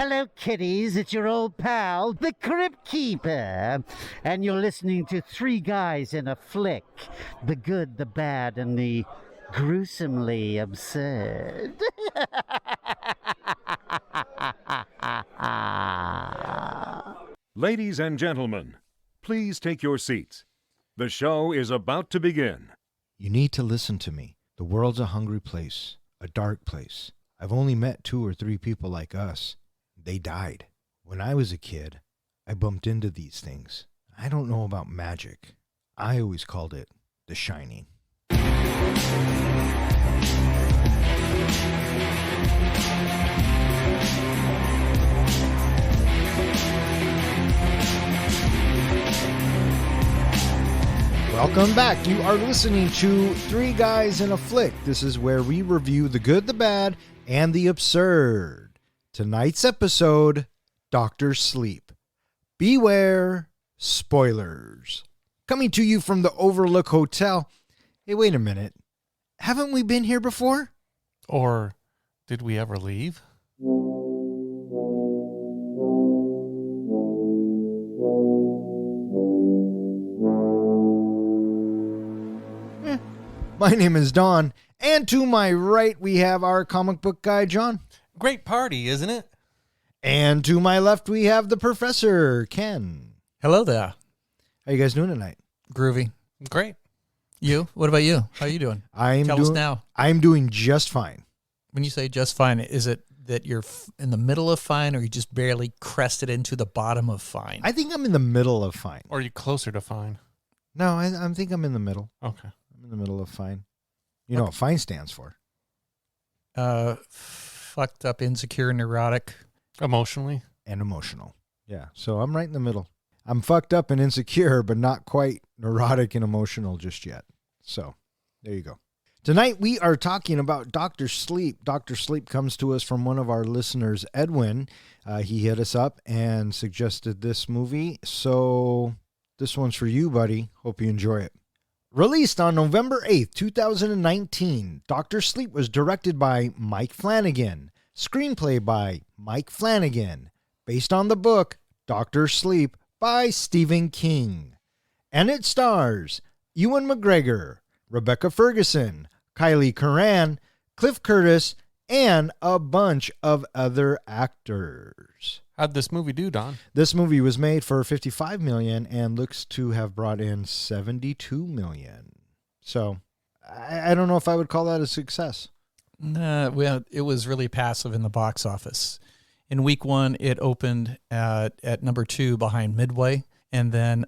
Hello, kiddies. It's your old pal, the Crypt Keeper. And you're listening to Three Guys in a Flick. The good, the bad, and the gruesomely absurd. Ladies and gentlemen, please take your seats. The show is about to begin. You need to listen to me. The world's a hungry place, a dark place. I've only met 2 or 3 people like us. They died. When I was a kid, I bumped into these things. I don't know about magic. I always called it The Shining. Welcome back. You are listening to Three Guys in a Flick. This is where we review the good, the bad, and the absurd. Tonight's episode, Dr. Sleep. Beware spoilers. Coming to you from the Overlook Hotel. Hey, wait a minute. Haven't we been here before? Or did we ever leave? My name is Don, and to my right we have our comic book guy, John. Great party, isn't it? And to my left we have the professor, Ken. Hello there. How you guys doing tonight? Groovy. Great. You? What about you? How are you doing? Tell us now. I'm doing just fine. When you say just fine, is it that you're in the middle of fine, or you just barely crested into the bottom of fine? I think I'm in the middle of fine. Or are you closer to fine? No, I think I'm in the middle. Okay. I'm in the middle of fine. You know what fine stands for? Fucked up, insecure, neurotic. Emotionally? And emotional. Yeah, so I'm right in the middle. I'm fucked up and insecure, but not quite neurotic and emotional just yet. So, there you go. Tonight we are talking about Dr. Sleep. Dr. Sleep comes to us from one of our listeners, Edwin. He hit us up and suggested this movie. So, this one's for you, buddy. Hope you enjoy it. Released on November 8th, 2019, Dr. Sleep was directed by Mike Flanagan. Screenplay by Mike Flanagan. Based on the book Dr. Sleep by Stephen King. And it stars Ewan McGregor, Rebecca Ferguson, Kylie Curran, Cliff Curtis, and a bunch of other actors. How'd this movie do, Don? This movie was made for $55 million and looks to have brought in $72 million. So I don't know if I would call that a success. Well, it was really passive in the box office. In week 1, it opened at number 2 behind Midway. And then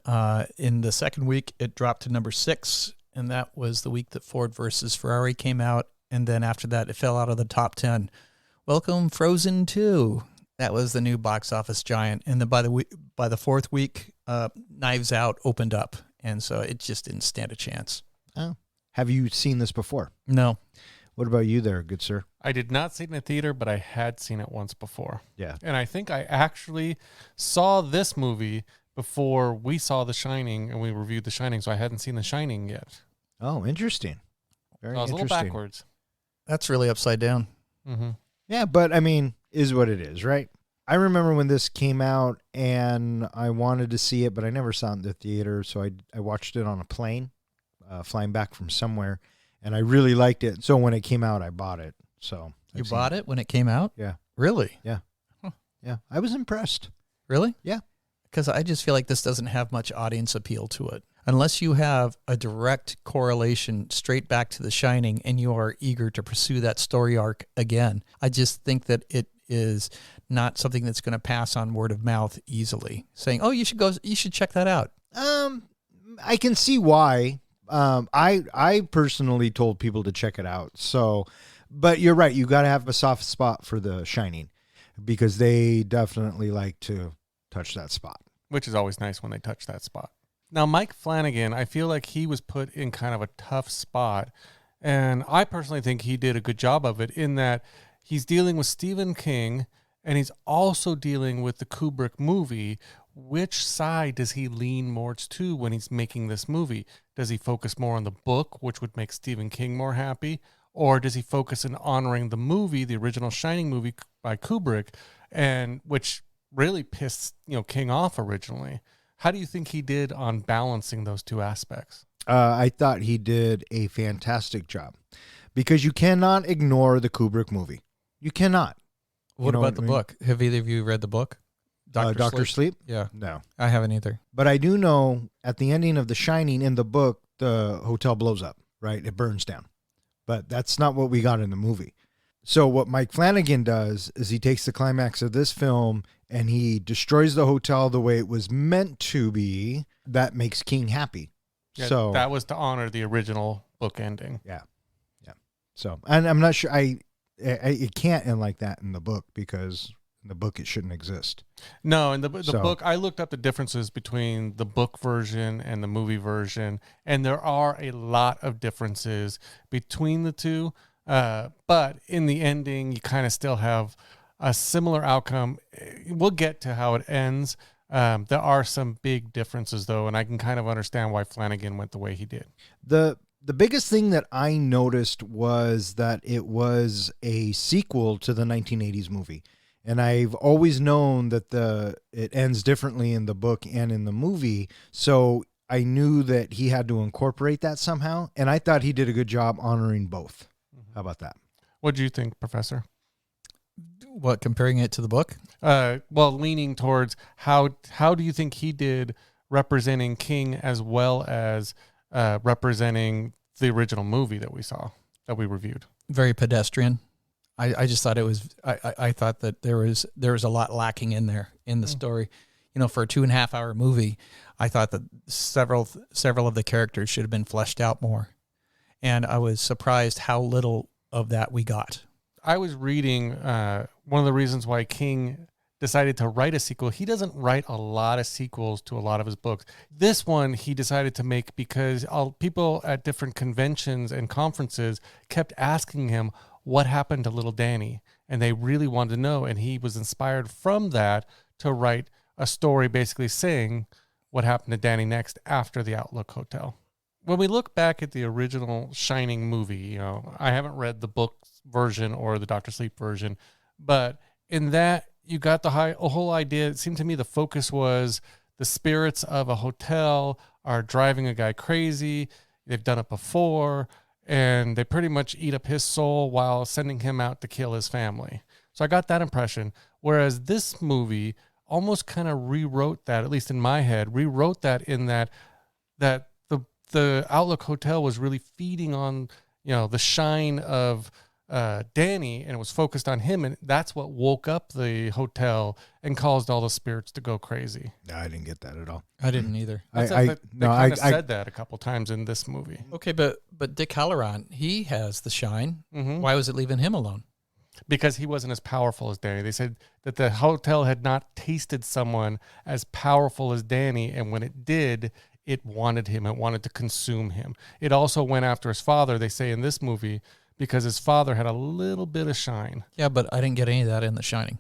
in the second week, it dropped to number 6. And that was the week that Ford versus Ferrari came out. And then after that, it fell out of the top 10. Welcome, Frozen 2. That was the new box office giant. And then by the fourth week, Knives Out opened up. And so it just didn't stand a chance. Oh. Have you seen this before? No. What about you there, good sir? I did not see it in a theater, but I had seen it once before. Yeah. And I think I actually saw this movie before we saw The Shining and we reviewed The Shining, so I hadn't seen The Shining yet. Oh, interesting. Very So I was interesting. a little backwards. That's really upside down. Mm-hmm. Yeah, but I mean, is what it is, right? I remember when this came out and I wanted to see it, but I never saw it in the theater, so I watched it on a plane, flying back from somewhere, and I really liked it. So when it came out, I bought it. So You bought it when it came out? Yeah. Really? Yeah. Yeah. I was impressed. Really? Yeah. Because I just feel like this doesn't have much audience appeal to it. Unless you have a direct correlation straight back to The Shining and you are eager to pursue that story arc again. I just think that it is not something that's going to pass on word of mouth easily. Saying, oh, you should check that out. I can see why. I personally told people to check it out. So, but you're right. You got to have a soft spot for The Shining because they definitely like to touch that spot. Which is always nice when they touch that spot. Now, Mike Flanagan, I feel like he was put in kind of a tough spot. And I personally think he did a good job of it in that he's dealing with Stephen King and he's also dealing with the Kubrick movie. Which side does he lean more to when he's making this movie? Does he focus more on the book, which would make Stephen King more happy? Or does he focus on honoring the movie, the original Shining movie by Kubrick, and which really pissed King off originally. How do you think he did on balancing those two aspects? I thought he did a fantastic job, because you cannot ignore the Kubrick movie. You cannot. What about the book? Have either of you read the book? Dr. Sleep? Yeah. No. I haven't either. But I do know at the ending of The Shining in the book, the hotel blows up, right? It burns down. But that's not what we got in the movie. So what Mike Flanagan does is he takes the climax of this film and he destroys the hotel the way it was meant to be. That makes King happy. Yeah, so that was to honor the original book ending. Yeah. So, and I'm not sure, it can't end like that in the book, because in the book it shouldn't exist. No, in the book, I looked up the differences between the book version and the movie version, and there are a lot of differences between the two. But in the ending, you kind of still have a similar outcome. We'll get to how it ends. There are some big differences, though, and I can kind of understand why Flanagan went the way he did. The biggest thing that I noticed was that it was a sequel to the 1980s movie. And I've always known that it ends differently in the book and in the movie. So I knew that he had to incorporate that somehow. And I thought he did a good job honoring both. How about that? What do you think, Professor? What, comparing it to the book? Well, leaning towards how do you think he did representing King as well as representing the original movie that we reviewed? Very pedestrian. I just thought it was. I thought that there was a lot lacking in there in the story. For a 2.5 hour movie, I thought that several of the characters should have been fleshed out more, and I was surprised how little of that we got. I was reading one of the reasons why King decided to write a sequel. He doesn't write a lot of sequels to a lot of his books. This one he decided to make because people at different conventions and conferences kept asking him what happened to little Danny, and they really wanted to know, and he was inspired from that to write a story basically saying what happened to Danny next after the Outlook Hotel. When we look back at the original Shining movie, I haven't read the book version or the Dr. Sleep version, but in that you got the whole idea. It seemed to me the focus was the spirits of a hotel are driving a guy crazy. They've done it before, and they pretty much eat up his soul while sending him out to kill his family. So I got that impression. Whereas this movie almost kind of rewrote that, at least in my head, in that the Outlook Hotel was really feeding on, the shine of Danny, and it was focused on him, and that's what woke up the hotel and caused all the spirits to go crazy. No, I didn't get that at all. I didn't either. They kind of said that a couple times in this movie. Okay, but Dick Halloran, he has the shine. Mm-hmm. Why was it leaving him alone? Because he wasn't as powerful as Danny. They said that the hotel had not tasted someone as powerful as Danny, and when it did, it wanted him. It wanted to consume him. It also went after his father, they say in this movie, because his father had a little bit of shine. Yeah, but I didn't get any of that in The Shining.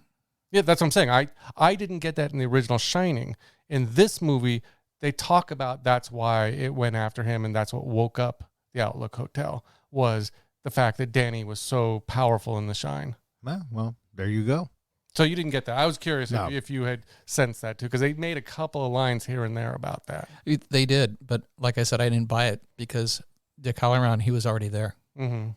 Yeah, that's what I'm saying. I didn't get that in the original Shining. In this movie, they talk about that's why it went after him, and that's what woke up the Outlook Hotel, was the fact that Danny was so powerful in The Shine. Well, there you go. So you didn't get that. I was curious No. if you had sensed that too, because they made a couple of lines here and there about that. They did, but like I said, I didn't buy it because Dick Halloran, he was already there. Mm-hmm.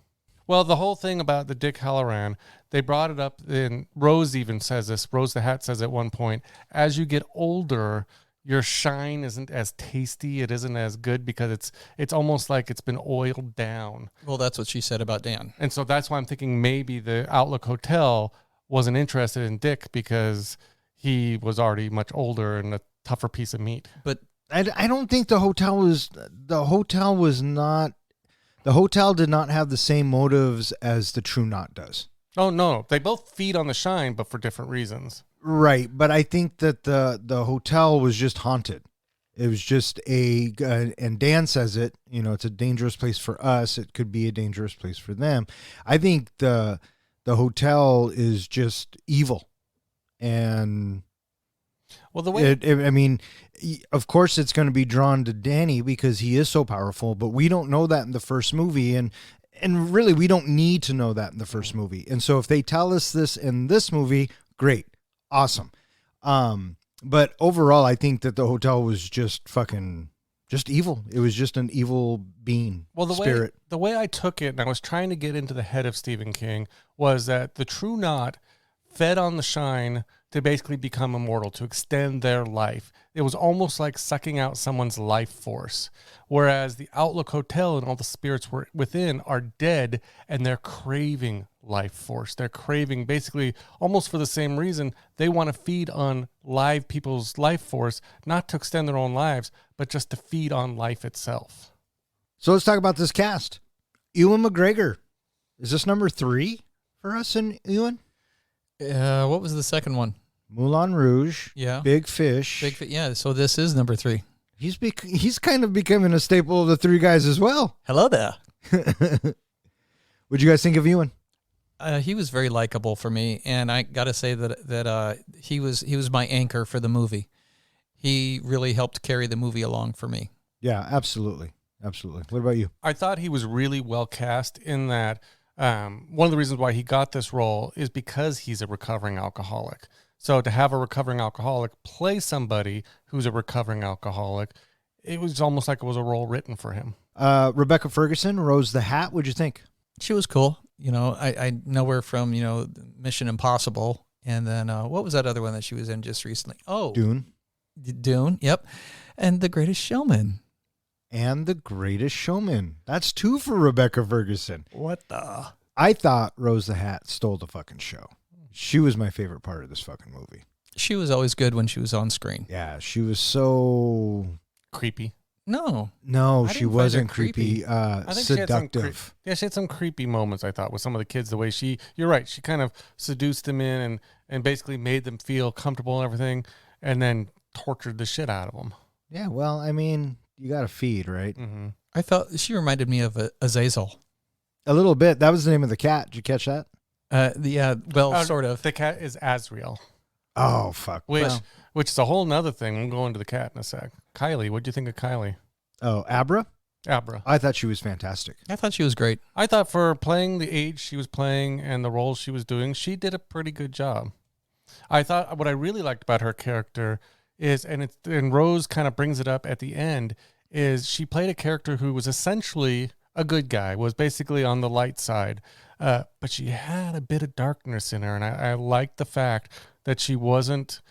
Well, the whole thing about the Dick Halloran, they brought it up, and Rose even says this. Rose the Hat says at one point, as you get older, your shine isn't as tasty. It isn't as good because it's almost like it's been oiled down. Well, that's what she said about Dan. And so that's why I'm thinking maybe the Outlook Hotel wasn't interested in Dick because he was already much older and a tougher piece of meat. But I don't think the hotel did not have the same motives as the True Knot does. Oh, no. They both feed on the shine, but for different reasons. Right, but I think that the hotel was just haunted. It was just and Dan says it, it's a dangerous place for us. It could be a dangerous place for them. I think the hotel is just evil. And well, the way of course it's going to be drawn to Danny because he is so powerful, but we don't know that in the first movie, and really we don't need to know that in the first movie. And so if they tell us this in this movie, great. awesome. But overall, I think that the hotel was just evil. It was just an evil being, spirit. The way I took it, and I was trying to get into the head of Stephen King, was that the True Knot fed on the shine to basically become immortal, to extend their life. It was almost like sucking out someone's life force. Whereas the Outlook Hotel and all the spirits were within are dead, and they're craving life force. They're craving, basically, almost for the same reason, they want to feed on live people's life force, not to extend their own lives, but just to feed on life itself. So let's talk about this cast. Ewan McGregor. Is this number 3 for us in Ewan? What was the second one? Moulin Rouge. Yeah. Big Fish. Yeah, so this is number 3. He's kind of becoming a staple of the Three Guys as well. Hello there. What'd you guys think of Ewan? He was very likable for me, and I got to say that he was my anchor for the movie. He really helped carry the movie along for me. Yeah, absolutely. Absolutely. What about you? I thought he was really well cast in that one of the reasons why he got this role is because he's a recovering alcoholic. So to have a recovering alcoholic play somebody who's a recovering alcoholic, it was almost like it was a role written for him. Rebecca Ferguson, Rose the Hat. What'd you think? She was cool. You know, I know her from, Mission Impossible. And then what was that other one that she was in just recently? Oh, Dune. Yep. And The Greatest Showman. That's 2 for Rebecca Ferguson. What the? I thought Rose the Hat stole the fucking show. She was my favorite part of this fucking movie. She was always good when she was on screen. Yeah, she was so creepy. No, I she didn't wasn't find her creepy. I think Seductive. She had some creepy moments, I thought, with some of the kids. The way you're right, she kind of seduced them in and basically made them feel comfortable and everything, and then tortured the shit out of them. Yeah, well, I mean, you got to feed, right? Mm-hmm. I felt she reminded me of Azazel. A little bit. That was the name of the cat. Did you catch that? Sort of. The cat is Azrael. Oh, fuck. Which is a whole nother thing. We'll go into the cat in a sec. Kylie, what'd you think of Kylie? Oh, Abra? Abra. I thought she was fantastic. I thought she was great. I thought for playing the age she was playing and the role she was doing, she did a pretty good job. I thought what I really liked about her character is, and Rose kind of brings it up at the end, is she played a character who was essentially a good guy, was basically on the light side, but she had a bit of darkness in her, and I liked the fact that she wasn't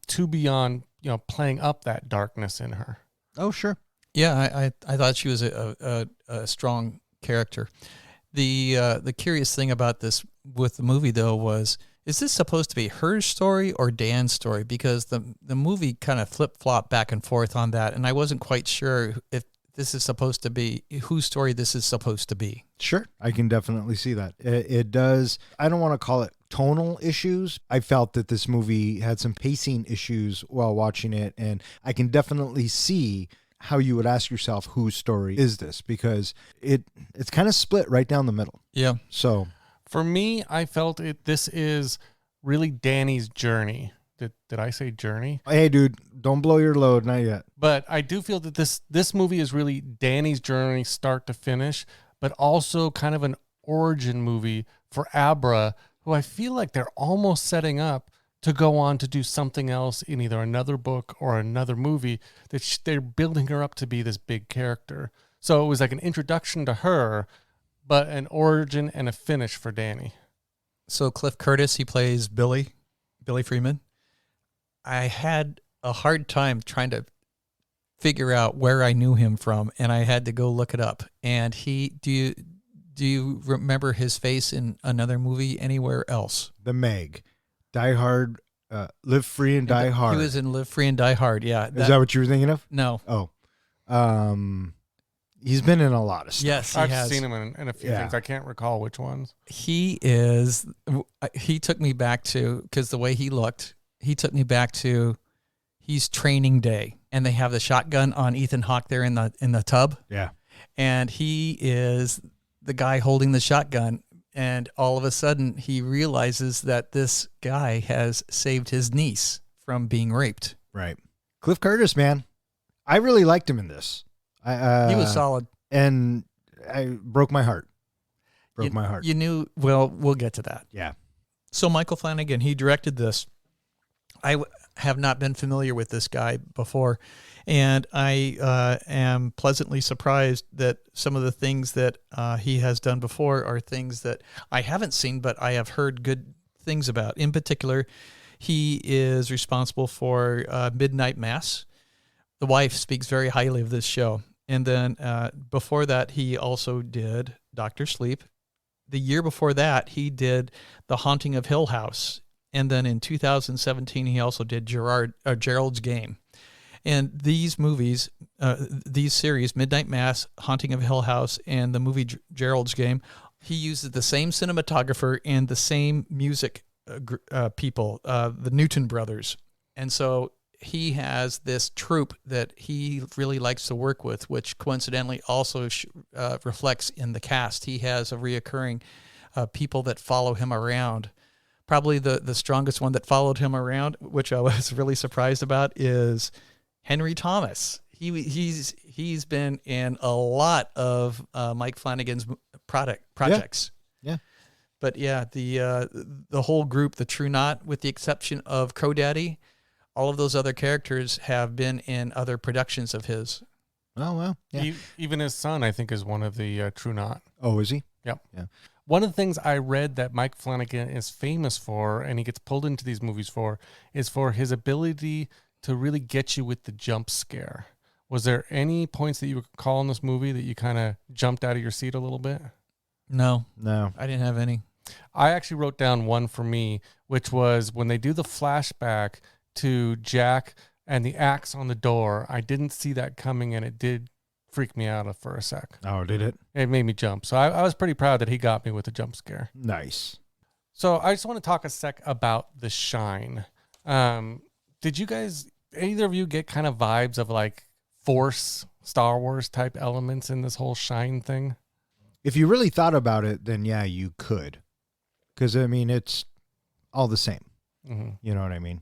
too beyond, playing up that darkness in her. Oh, sure. Yeah, I thought she was a strong character. The curious thing about this with the movie, though, was, is this supposed to be her story or Dan's story? Because the movie kind of flip-flopped back and forth on that, and I wasn't quite sure if this is supposed to be whose story this is supposed to be. Sure, I can definitely see that. It does. I don't want to call it tonal issues. I felt that this movie had some pacing issues while watching it, and I can definitely see how you would ask yourself, whose story is this? Because it's kind of split right down the middle. Yeah. So for me, I felt this is really Danny's journey. Did I say journey? Hey, dude, don't blow your load. Not yet. But I do feel that this movie is really Danny's journey, start to finish, but also kind of an origin movie for Abra, who I feel like they're almost setting up to go on to do something else in either another book or another movie, that they're building her up to be this big character. So it was like an introduction to her, but an origin and a finish for Danny. So Cliff Curtis, he plays Billy Freeman. I had a hard time trying to figure out where I knew him from, and I had to go look it up. And do you remember his face in another movie anywhere else? The Meg, Die Hard, Live Free and Die Hard. He was in Live Free and Die Hard. Yeah. Is that what you were thinking of? No. Oh, he's been in a lot of stuff. Yes, I've seen him in a few things. I can't recall which ones. He took me back to, because the way he looked, he took me back to, he's Training Day, and they have the shotgun on Ethan Hawke there in the tub. Yeah. And he is the guy holding the shotgun, and all of a sudden he realizes that this guy has saved his niece from being raped. Right. Cliff Curtis, man. I really liked him in this. He was solid. And I broke my heart. My heart. You knew, well, we'll get to that. Yeah. So Michael Flanagan, he directed this. have not been familiar with this guy before, and I am pleasantly surprised that some of the things that he has done before are things that I haven't seen, but I have heard good things about. In particular, he is responsible for Midnight Mass. The wife speaks very highly of this show. And then before that, he also did Dr. Sleep. The year before that, he did The Haunting of Hill House. And then in 2017, he also did Gerald's Game. And these movies, these series, Midnight Mass, Haunting of Hill House, and the movie Gerald's Game, he uses the same cinematographer and the same music people, the Newton brothers. And so he has this troupe that he really likes to work with, which coincidentally also reflects in the cast. He has a reoccurring people that follow him around. Probably the strongest one that followed him around, which I was really surprised about, is Henry Thomas. He's been in a lot of Mike Flanagan's projects. Yeah. But yeah, the whole group, the True Knot, with the exception of Crow Daddy, all of those other characters have been in other productions of his. Oh, well. Yeah. Even his son, I think, is one of the True Knot. Oh, is he? Yep. Yeah. One of the things I read that Mike Flanagan is famous for, and he gets pulled into these movies for, is for his ability to really get you with the jump scare. Was there any points that you recall in this movie that you kind of jumped out of your seat a little bit? No, I didn't have any. I actually wrote down one for me, which was when they do the flashback to Jack and the axe on the door. I didn't see that coming, and it did freak me out for a sec. Oh, did it? It made me jump. So I was pretty proud that he got me with a jump scare. Nice. So I just want to talk a sec about The Shine. Did you guys, either of you, get kind of vibes of like Force, Star Wars type elements in this whole Shine thing? If you really thought about it, then yeah, you could. Because, I mean, it's all the same. Mm-hmm. You know what I mean?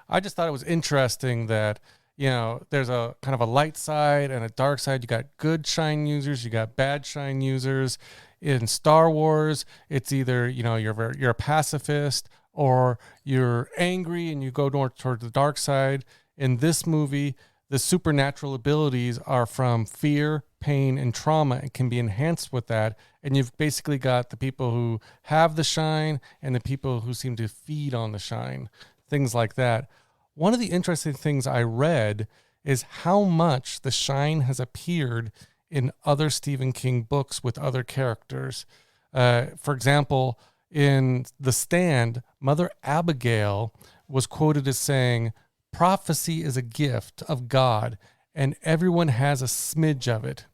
I just thought it was interesting that, you know, there's a kind of a light side and a dark side. You got good Shine users, you got bad Shine users. In Star Wars, it's either, you know, you're a pacifist or you're angry and you go toward the dark side. In this movie, the supernatural abilities are from fear, pain, and trauma and can be enhanced with that. And you've basically got the people who have the Shine and the people who seem to feed on the Shine, things like that. One of the interesting things I read is how much the Shine has appeared in other Stephen King books with other characters. For example, in The Stand, Mother Abigail was quoted as saying, "Prophecy is a gift of God, and everyone has a smidge of it.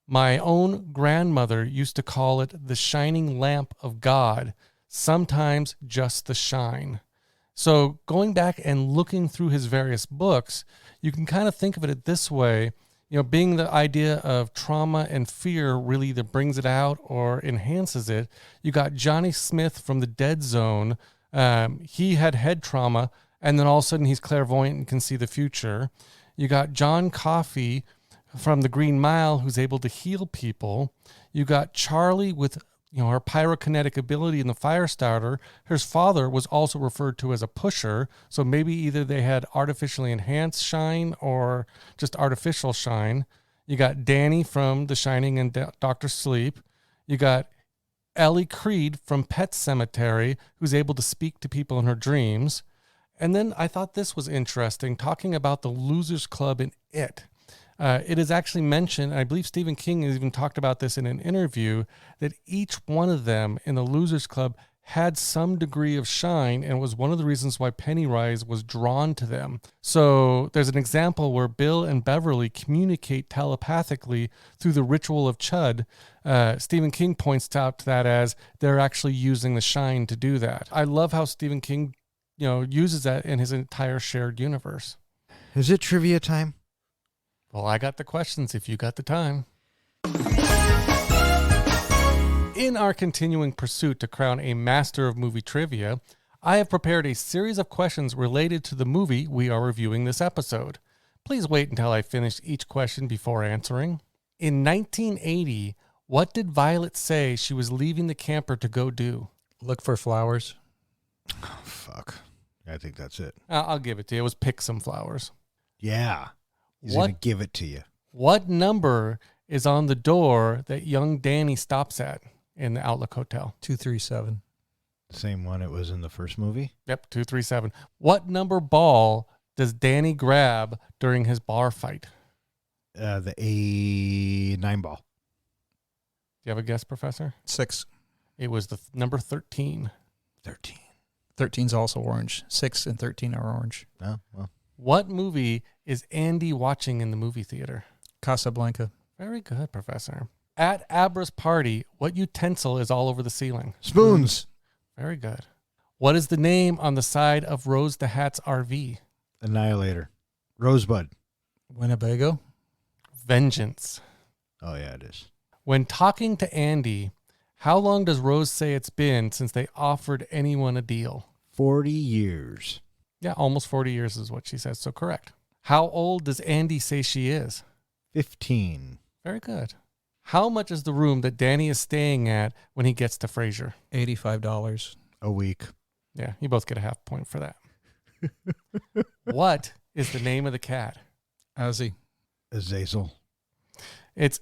My own grandmother used to call it the shining lamp of God, sometimes just the shine." So going back and looking through his various books, you can kind of think of it this way, you know, being the idea of trauma and fear really either brings it out or enhances it. You got Johnny Smith from the Dead Zone. He had head trauma, and then all of a sudden he's clairvoyant and can see the future. You got John Coffey from the Green Mile, who's able to heal people. You got Charlie with, you know, her pyrokinetic ability in the fire starter. His father was also referred to as a pusher, so maybe either they had artificially enhanced Shine or just artificial Shine. You got Danny from The Shining and Dr. Sleep. You got Ellie Creed from Pet Sematary, who's able to speak to people in her dreams. And then I thought this was interesting, talking about the Losers Club in It. It is actually mentioned, and I believe Stephen King has even talked about this in an interview, that each one of them in the Losers Club had some degree of Shine, and was one of the reasons why Pennywise was drawn to them. So there's an example where Bill and Beverly communicate telepathically through the ritual of Chud. Stephen King points out that as they're actually using the Shine to do that. I love how Stephen King, you know, uses that in his entire shared universe. Is it trivia time? Well, I got the questions if you got the time. In our continuing pursuit to crown a master of movie trivia, I have prepared a series of questions related to the movie we are reviewing this episode. Please wait until I finish each question before answering. In 1980, what did Violet say she was leaving the camper to go do? Look for flowers. Oh, fuck. I think that's it. I'll give it to you. It was Pick Some Flowers. Yeah. He's What? going to give it to you. What number is on the door that young Danny stops at in the Outlook Hotel? 237. The same one it was in the first movie? Yep, 237. What number ball does Danny grab during his bar fight? The A9 ball. Do you have a guess, Professor? 6. It was the number 13. 13. 13's also orange. 6 and 13 are orange. Oh, well. What movie is Andy watching in the movie theater? Casablanca. Very good, Professor. At Abra's party, what utensil is all over the ceiling? Spoons. Very good. What is the name on the side of Rose the Hat's RV? Annihilator. Rosebud. Winnebago. Vengeance. Oh, yeah, it is. When talking to Andy, how long does Rose say it's been since they offered anyone a deal? 40 years. Yeah, almost 40 years is what she says, so correct. How old does Andy say she is? 15. Very good. How much is the room that Danny is staying at when he gets to Frasier? $85. A week. Yeah, you both get a half point for that. What is the name of the cat? Ozzy. Azazel. It's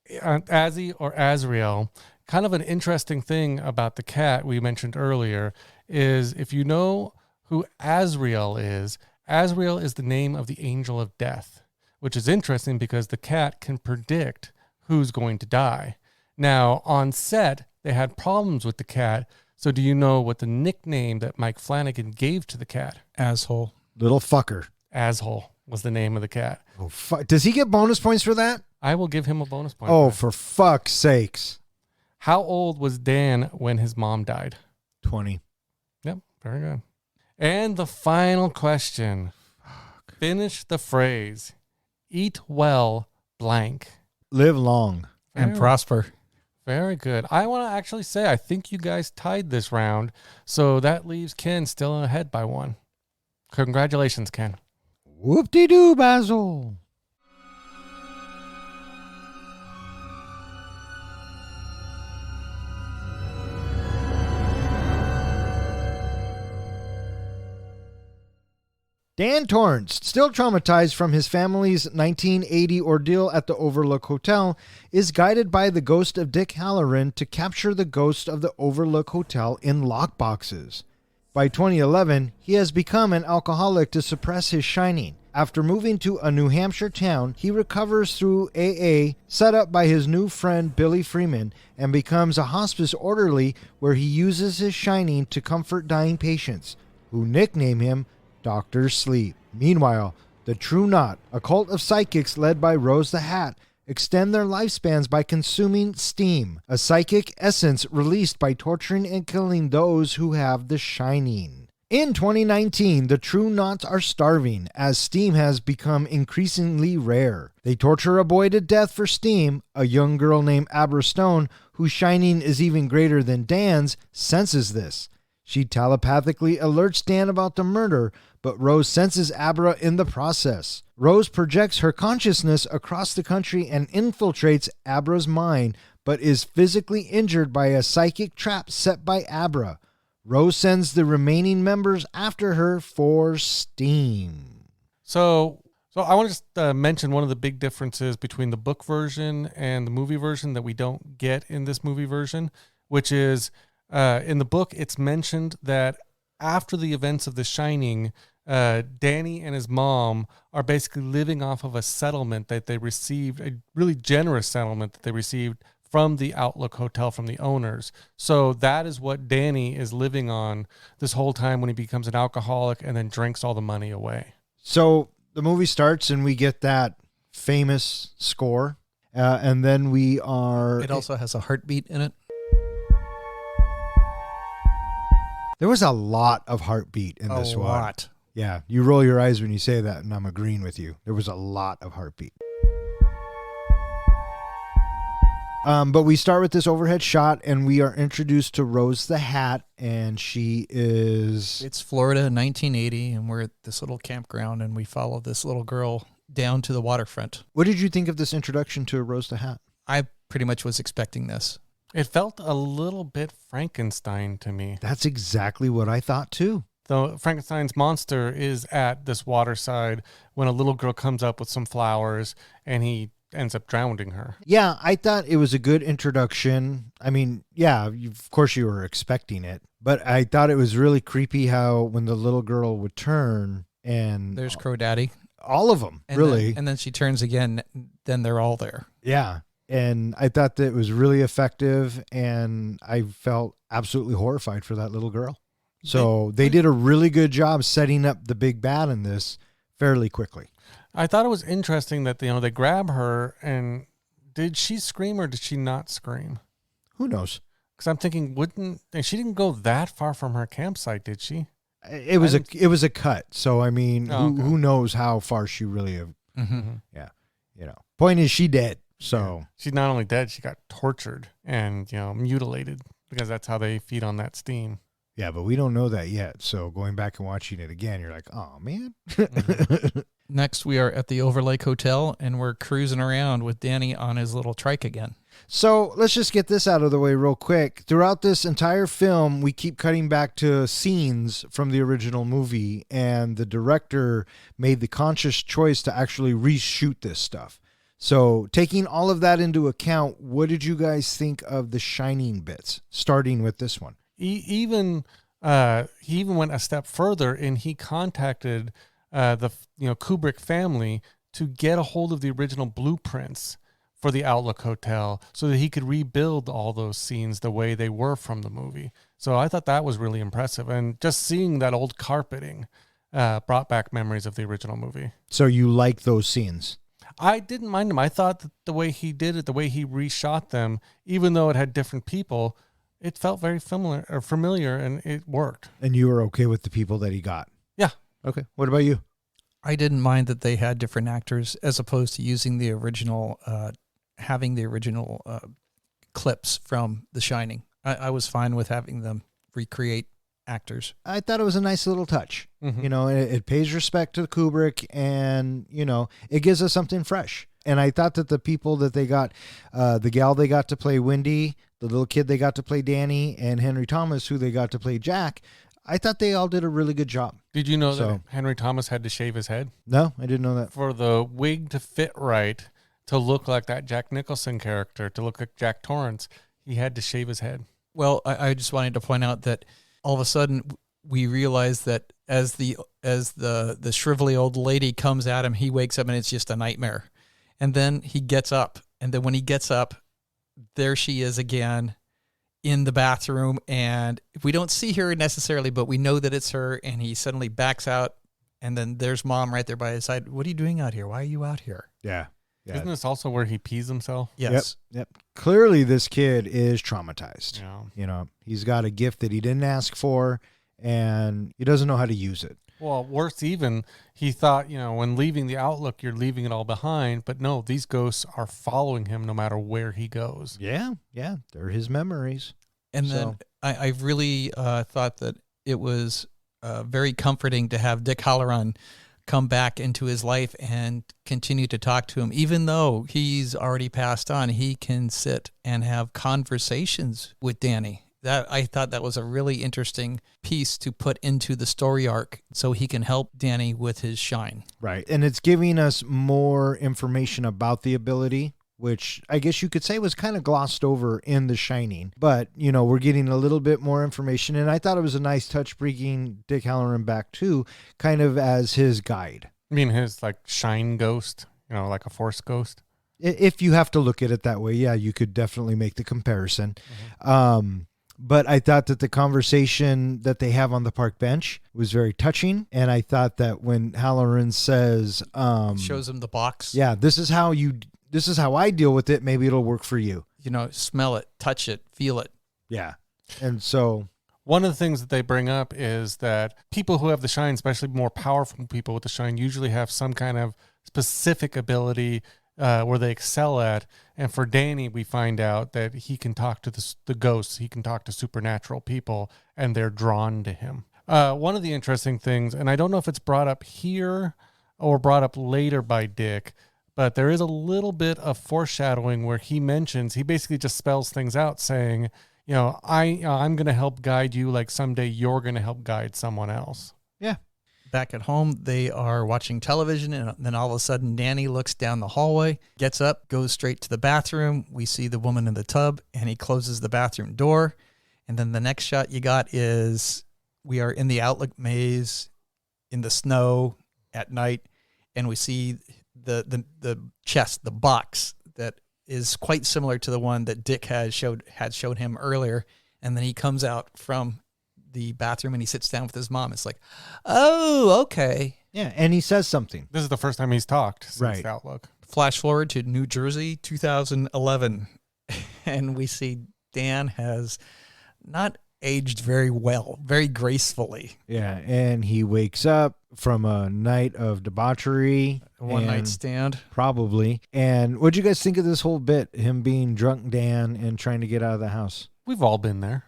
Azzy or Azrael. Kind of an interesting thing about the cat we mentioned earlier is if you know who Azrael is the name of the angel of death, which is interesting because the cat can predict who's going to die. Now, on set, they had problems with the cat. So do you know what the nickname that Mike Flanagan gave to the cat? Asshole. Little fucker. Asshole was the name of the cat. Oh, does he get bonus points for that? I will give him a bonus point. Oh, for that. for fuck's sakes. How old was Dan when his mom died? 20. Yep, very good. And the final question. Finish the phrase. Eat well, blank. Live long. And Very- prosper. Very good. I want to actually say I think you guys tied this round, so that leaves Ken still ahead by 1. Congratulations, Ken. Whoop-de-doo, Basil. Dan Torrance, still traumatized from his family's 1980 ordeal at the Overlook Hotel, is guided by the ghost of Dick Halloran to capture the ghost of the Overlook Hotel in lockboxes. By 2011, he has become an alcoholic to suppress his shining. After moving to a New Hampshire town, he recovers through AA, set up by his new friend Billy Freeman, and becomes a hospice orderly where he uses his shining to comfort dying patients, who nickname him Dr. Sleep. Meanwhile, the True Knot, a cult of psychics led by Rose the Hat, extend their lifespans by consuming steam, a psychic essence released by torturing and killing those who have the shining. In 2019, the True Knots are starving as steam has become increasingly rare. They torture a boy to death for steam. A young girl named Abra Stone, whose shining is even greater than Dan's, senses this. She telepathically alerts Dan about the murder, but Rose senses Abra in the process. Rose projects her consciousness across the country and infiltrates Abra's mind, but is physically injured by a psychic trap set by Abra. Rose sends the remaining members after her for steam. So I want to just mention one of the big differences between the book version and the movie version that we don't get in this movie version, which is in the book, it's mentioned that after the events of The Shining, Danny and his mom are basically living off of a settlement that they received, a really generous settlement that they received from the Outlook Hotel from the owners. So that is what Danny is living on this whole time when he becomes an alcoholic and then drinks all the money away. So the movie starts and we get that famous score. And then we are... It also has a heartbeat in it. There was a lot of heartbeat in this one. A lot. Yeah, you roll your eyes when you say that, and I'm agreeing with you. There was a lot of heartbeat. But we start with this overhead shot, and we are introduced to Rose the Hat, and she is... It's Florida, 1980, and we're at this little campground, and we follow this little girl down to the waterfront. What did you think of this introduction to Rose the Hat? I pretty much was expecting this. It felt a little bit Frankenstein to me. That's exactly what I thought, too. the Frankenstein's monster is at this waterside when a little girl comes up with some flowers and he ends up drowning her. Yeah, I thought it was a good introduction. I mean, yeah, of course you were expecting it, but I thought it was really creepy how when the little girl would turn and There's Crow Daddy. all of them, And really. Then, and then she turns again, then they're all there. Yeah. And I thought that it was really effective, and I felt absolutely horrified for that little girl. So they did a really good job setting up the big bad in this fairly quickly. I thought it was interesting that they grab her, and did she scream or did she not scream? Who knows? Because I'm thinking, she didn't go that far from her campsite, did she? It was a cut. So I mean, who knows how far she really yeah. Point is, she dead. So she's not only dead, she got tortured and mutilated, because that's how they feed on that steam. yeah, but we don't know that yet. So going back and watching it again, you're like, oh man. Next, we are at the Overlake Hotel, and we're cruising around with Danny on his little trike again. So let's just get this out of the way real quick. Throughout this entire film, we keep cutting back to scenes from the original movie, and the director made the conscious choice to actually reshoot this stuff. So taking all of that into account, what did you guys think of the Shining bits, starting with this one? He even went a step further, and he contacted the Kubrick family to get a hold of the original blueprints for the Outlook Hotel so that he could rebuild all those scenes the way they were from the movie. So I thought that was really impressive. And just seeing that old carpeting brought back memories of the original movie. So you like those scenes? I didn't mind them. I thought that the way he did it, the way he reshot them, even though it had different people, it felt very familiar, and it worked. And you were okay with the people that he got? Yeah. Okay. What about you? I didn't mind that they had different actors as opposed to using the original, having the original clips from The Shining. I was fine with having them recreate actors. I thought it was a nice little touch. Mm-hmm. It pays respect to Kubrick, and, it gives us something fresh. And I thought that the people that they got, the gal they got to play Wendy, the little kid they got to play Danny, and Henry Thomas, who they got to play Jack, I thought they all did a really good job. Did you know that Henry Thomas had to shave his head? No, I didn't know that. For the wig to fit right, to look like that Jack Nicholson character, to look like Jack Torrance, he had to shave his head. Well, I just wanted to point out that all of a sudden we realized that as the shrivelly old lady comes at him, he wakes up and it's just a nightmare. And then he gets up, and then when he gets up, there she is again in the bathroom, and we don't see her necessarily, but we know that it's her, and he suddenly backs out, and then there's Mom right there by his side. What are you doing out here? Why are you out here? Yeah. Isn't this also where he pees himself? Yes. Yep. Clearly this kid is traumatized. Yeah. He's got a gift that he didn't ask for, and he doesn't know how to use it. Well, worse even, he thought, when leaving the Outlook, you're leaving it all behind. But no, these ghosts are following him no matter where he goes. Yeah. They're his memories. And then I really thought that it was very comforting to have Dick Halloran come back into his life and continue to talk to him. Even though he's already passed on, he can sit and have conversations with Danny. I thought that was a really interesting piece to put into the story arc so he can help Danny with his shine. Right. And it's giving us more information about the ability, which I guess you could say was kind of glossed over in The Shining. But, we're getting a little bit more information. And I thought it was a nice touch bringing Dick Halloran back too, kind of as his guide. I mean, his shine ghost, like a force ghost. If you have to look at it that way, yeah, you could definitely make the comparison. Mm-hmm. But I thought that the conversation that they have on the park bench was very touching. And I thought that when Halloran says, shows him the box. Yeah, this is how I deal with it. Maybe it'll work for you. Smell it, touch it, feel it. Yeah. And so one of the things that they bring up is that people who have the shine, especially more powerful people with the shine, usually have some kind of specific ability where they excel at. And for Danny, we find out that he can talk to the ghosts. He can talk to supernatural people, and they're drawn to him. One of the interesting things, and I don't know if it's brought up here or brought up later by Dick, but there is a little bit of foreshadowing where he basically just spells things out saying, I'm going to help guide you like someday you're going to help guide someone else. Yeah. Back at home, they are watching television, and then all of a sudden, Danny looks down the hallway, gets up, goes straight to the bathroom. We see the woman in the tub, and he closes the bathroom door. And then the next shot you got is we are in the outlook maze in the snow at night, and we see the chest, the box that is quite similar to the one that Dick had showed him earlier. And then he comes out from the bathroom and he sits down with his mom. It's like, oh, okay. Yeah, and he says something. This is the first time he's talked since Right. the Outlook. Flash forward to New Jersey, 2011, and we see Dan has not aged very well, very gracefully. Yeah, and he wakes up from a night of debauchery. A one-night and- stand. Probably. And what'd you guys think of this whole bit, him being drunk Dan and trying to get out of the house? We've all been there.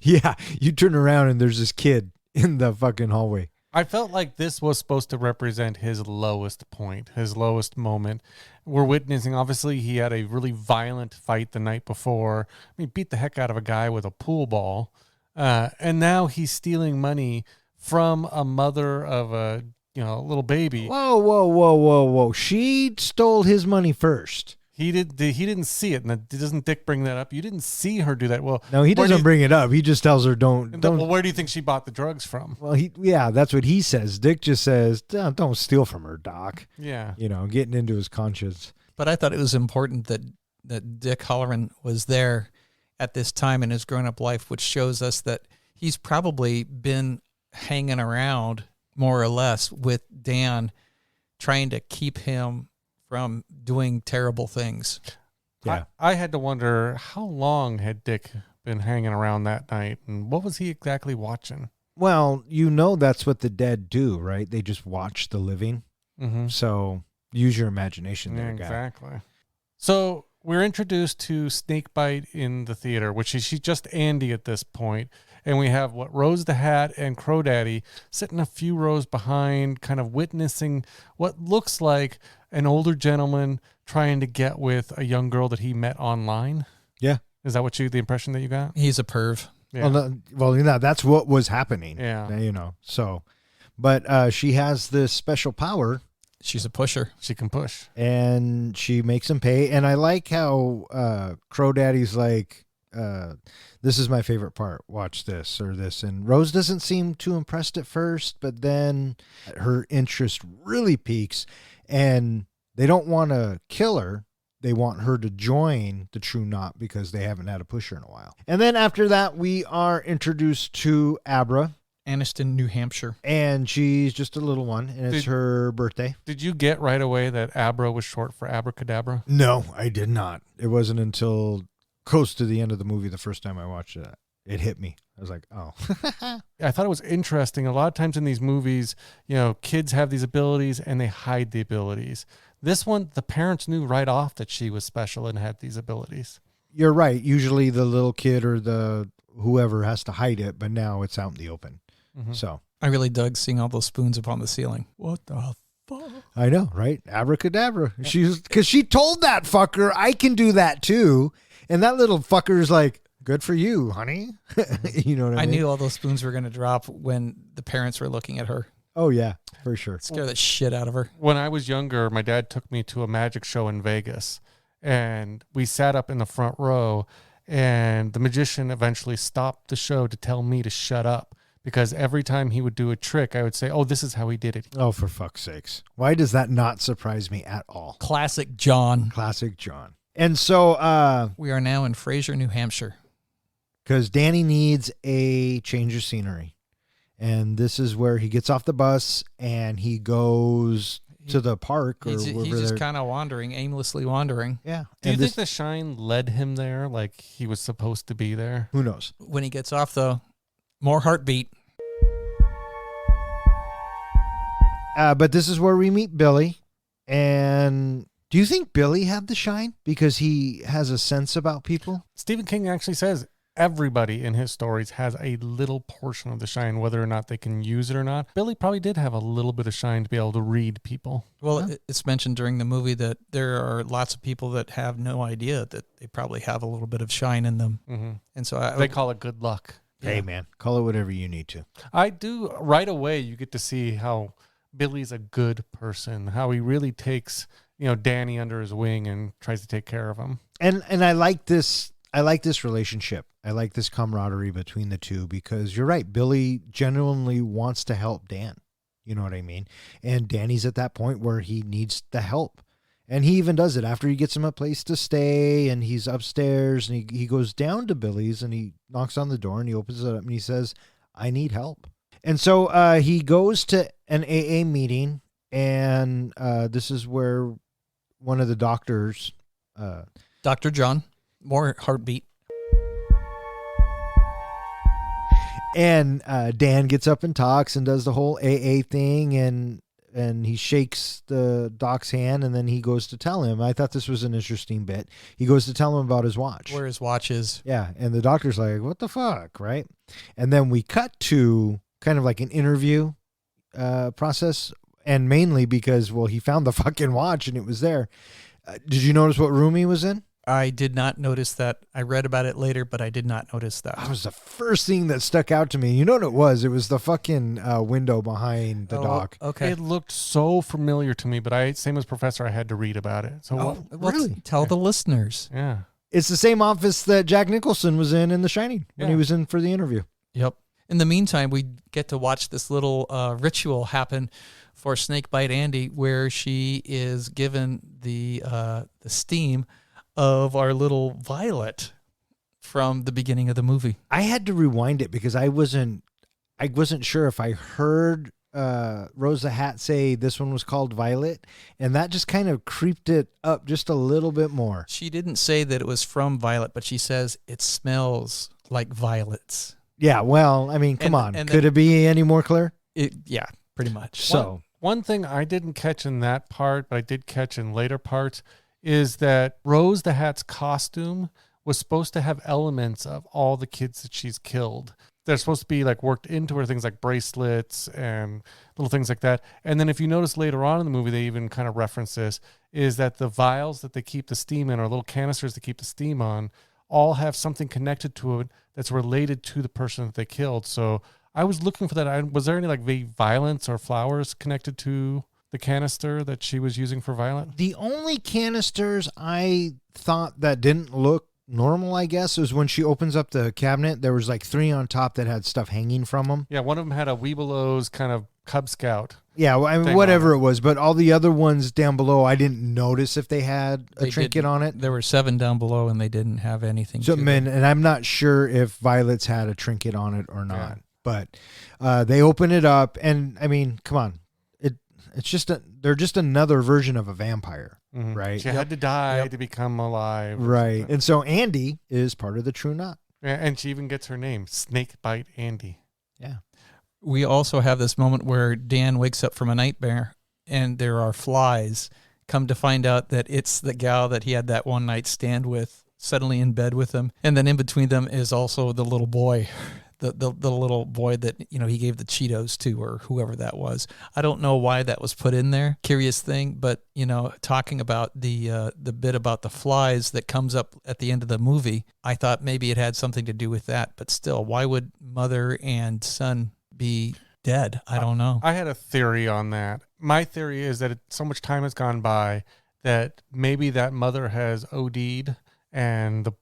Yeah, you turn around and there's this kid in the fucking hallway. I felt like this was supposed to represent his lowest point, his lowest moment. We're witnessing, obviously, he had a really violent fight the night before. I mean, beat the heck out of a guy with a pool ball. And now he's stealing money from a mother of a little baby. Whoa. She stole his money first. He didn't see it. And doesn't Dick bring that up? You didn't see her do that. Well, No, he where do doesn't you- bring it up. He just tells her don't. Well, where do you think she bought the drugs from? Well, that's what he says. Dick just says, don't steal from her, Doc. Yeah. Getting into his conscience. But I thought it was important that Dick Halloran was there at this time in his grown-up life, which shows us that he's probably been hanging around more or less with Dan, trying to keep him from doing terrible things. Yeah. I had to wonder, how long had Dick been hanging around that night, and what was he exactly watching? Well, that's what the dead do, right? They just watch the living. Mm-hmm. So use your imagination there, guy. Exactly. So we're introduced to Snakebite in the theater, which is she's just Andy at this point. And we have Rose the Hat and Crow Daddy sitting a few rows behind, kind of witnessing what looks like an older gentleman trying to get with a young girl that he met online. Yeah. Is that the impression that you got? He's a perv. Yeah. That's what was happening. Yeah. So, but she has this special power. She's a pusher. She can push. And she makes him pay. And I like how Crow Daddy's like, this is my favorite part. Watch this or this. And Rose doesn't seem too impressed at first, but then her interest really peaks. And they don't want to kill her. They want her to join the True Knot because they haven't had a pusher in a while. And then after that, we are introduced to Abra. Anniston, New Hampshire. And she's just a little one, and it's her birthday. Did you get right away that Abra was short for abracadabra? No, I did not. It wasn't until close to the end of the movie the first time I watched it. It hit me. I was like, oh. I thought it was interesting. A lot of times in these movies, kids have these abilities and they hide the abilities. This one, the parents knew right off that she was special and had these abilities. You're right. Usually the little kid or the whoever has to hide it, but now it's out in the open. Mm-hmm. So I really dug seeing all those spoons upon the ceiling. What the fuck? I know, right? Abracadabra. Because she told that fucker, I can do that too. And that little fucker's like, good for you, honey. You know what I mean? I knew all those spoons were going to drop when the parents were looking at her. Oh, yeah, for sure. Scare the shit out of her. When I was younger, my dad took me to a magic show in Vegas, and we sat up in the front row, and the magician eventually stopped the show to tell me to shut up, because every time he would do a trick, I would say, oh, this is how he did it. Oh, for fuck's sakes. Why does that not surprise me at all? Classic John. Classic John. And so, We are now in Fraser, New Hampshire. because Danny needs a change of scenery. And this is where he gets off the bus and he goes to the park or He's wherever just they're- kind of wandering, aimlessly wandering. Yeah. Do you And think the shine led him there, like he was supposed to be there? who knows? When he gets off, though, more heartbeat. But this is where we meet Billy. And do you think Billy had the shine because he has a sense about people? Stephen King actually says everybody in his stories has a little portion of the shine, whether or not they can use it or not. Billy probably did have a little bit of shine to be able to read people. Well, it's mentioned during the movie that there are lots of people that have no idea that they probably have a little bit of shine in them. Mm-hmm. And so They call it good luck. Hey, man, call it whatever you need to. I do. Right away, you get to see how Billy's a good person, how he really takes, Danny under his wing and tries to take care of him. And I like this. I like this relationship. I like this camaraderie between the two because you're right. Billy genuinely wants to help Dan. You know what I mean? And Danny's at that point where he needs the help. And he even does it after he gets him a place to stay and he's upstairs and he goes down to Billy's and he knocks on the door and he opens it up and he says, I need help. And so he goes to an AA meeting and this is where one of the doctors, Dr. John, more heartbeat. And Dan gets up and talks and does the whole AA thing and he shakes the doc's hand and then he goes to tell him. I thought this was an interesting bit. He goes to tell him about his watch. Where his watch is. Yeah, and the doctor's like, what the fuck, right? And then we cut to kind of like an interview process, and mainly because, well, he found the fucking watch and it was there. Did you notice what room he was in? I did not notice that. I read about it later, but I did not notice that. That was the first thing that stuck out to me. You know what it was? It was the fucking window behind the dock. Okay. It looked so familiar to me, but same as Professor, I had to read about it. So really? Tell the listeners. Yeah. It's the same office that Jack Nicholson was in The Shining when he was in for the interview. Yep. In the meantime, we get to watch this little ritual happen for Snakebite Andy, where she is given the steam of our little Violet from the beginning of the movie. I had to rewind it because I wasn't sure if I heard Rose the Hat say this one was called Violet, and that just kind of creeped it up just a little bit more. She didn't say that it was from Violet, but she says it smells like violets. Yeah, well, I mean, come on. Could it be any more clear? Yeah, pretty much. So one thing I didn't catch in that part, but I did catch in later parts, is that Rose the Hat's costume was supposed to have elements of all the kids that she's killed. They're supposed to be like worked into her, things like bracelets and little things like that. And then if you notice later on in the movie, they even kind of reference this, is that the vials that they keep the steam in, or little canisters that keep the steam on, all have something connected to it that's related to the person that they killed. So I was looking for that. Was there any like violence or flowers connected to the canister that she was using for Violet? The only canisters I thought that didn't look normal, I guess, is when she opens up the cabinet. There was like 3 on top that had stuff hanging from them. Yeah, one of them had a Weebelow's kind of Cub Scout. Yeah, well, I mean, whatever it was, but all the other ones down below, I didn't notice if they had a trinket on it. There were 7 down below, and they didn't have anything. So, and I'm not sure if Violet's had a trinket on it or not. Yeah. But they open it up, and I mean, come on, it's just they're just another version of a vampire, right? She had to die to become alive, right? And so Andy is part of the True Knot, and she even gets her name, Snakebite Andy. Yeah. We also have this moment where Dan wakes up from a nightmare and there are flies. Come to find out that it's the gal that he had that one night stand with, suddenly in bed with him. And then in between them is also the little boy, the little boy that, he gave the Cheetos to, or whoever that was. I don't know why that was put in there. Curious thing, but, talking about the bit about the flies that comes up at the end of the movie, I thought maybe it had something to do with that. But still, why would mother and son be dead? I don't know. I had a theory on that. My theory is that so much time has gone by that maybe that mother has OD'd and the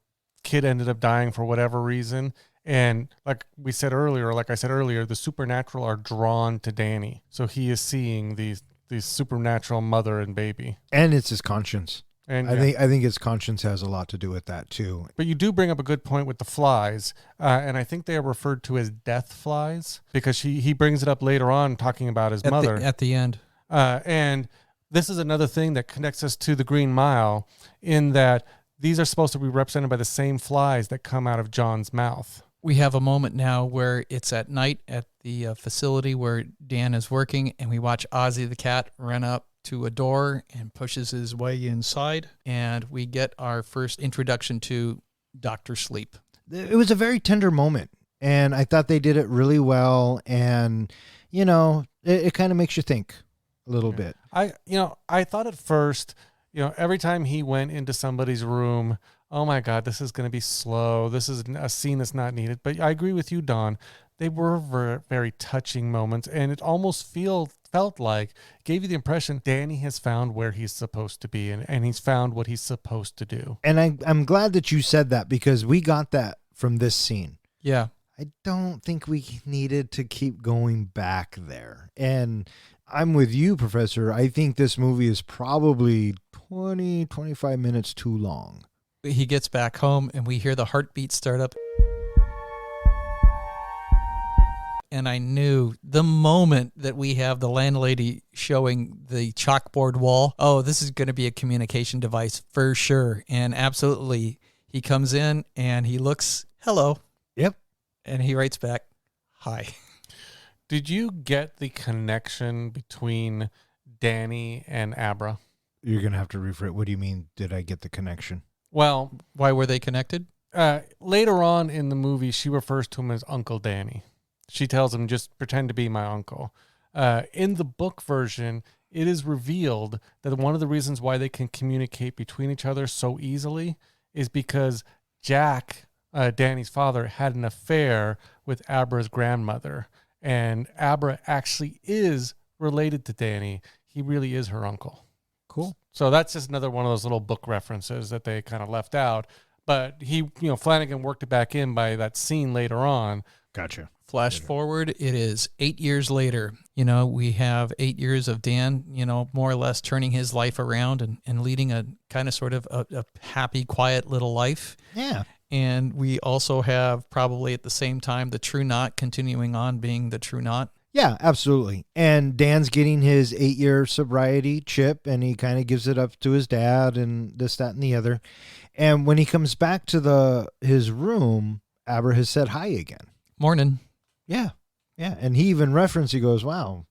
kid ended up dying for whatever reason. And like I said earlier, the supernatural are drawn to Danny. So he is seeing these supernatural mother and baby. And it's his conscience. And I think his conscience has a lot to do with that too. But you do bring up a good point with the flies, and I think they are referred to as death flies because he brings it up later on talking about his mother at the end. And this is another thing that connects us to the Green Mile, in that these are supposed to be represented by the same flies that come out of John's mouth. We have a moment now where it's at night at the facility where Dan is working, and we watch Ozzy the cat run up to a door and pushes his way inside, and we get our first introduction to Dr. Sleep. it was a very tender moment, and I thought they did it really well. And it kind of makes you think a little bit. I thought at first, every time he went into somebody's room, oh my God, this is going to be slow. This is a scene that's not needed. But I agree with you, Don. They were very, very touching moments, and it almost felt like, gave you the impression Danny has found where he's supposed to be, and he's found what he's supposed to do. And I'm glad that you said that, because we got that from this scene. Yeah. I don't think we needed to keep going back there. And I'm with you, Professor. I think this movie is probably 20, 25 minutes too long. He gets back home and we hear the heartbeat start up. And I knew the moment that we have the landlady showing the chalkboard wall, oh, this is going to be a communication device for sure. And absolutely, he comes in and he looks, hello. Yep. And he writes back, hi. Did you get the connection between Danny and Abra? You're going to have to rephrase. What do you mean, did I get the connection? Well, Why were they connected? later on in the movie, she refers to him as Uncle Danny. She tells him, just pretend to be my uncle. In the book version, it is revealed that one of the reasons why they can communicate between each other so easily is because Jack, Danny's father, had an affair with Abra's grandmother. And Abra actually is related to Danny. He really is her uncle. Cool. So that's just another one of those little book references that they kind of left out. But Flanagan worked it back in by that scene later on. Gotcha. Flash forward, it is 8 years later. We have 8 years of Dan, more or less turning his life around and leading a kind of sort of a happy, quiet little life. Yeah. And we also have probably at the same time the True Knot continuing on being the True Knot. Yeah, absolutely. And Dan's getting his 8-year sobriety chip, and he kind of gives it up to his dad and this, that, and the other. And when he comes back to his room, Abra has said hi again. Morning. Yeah. Yeah. And he even referenced, he goes, wow,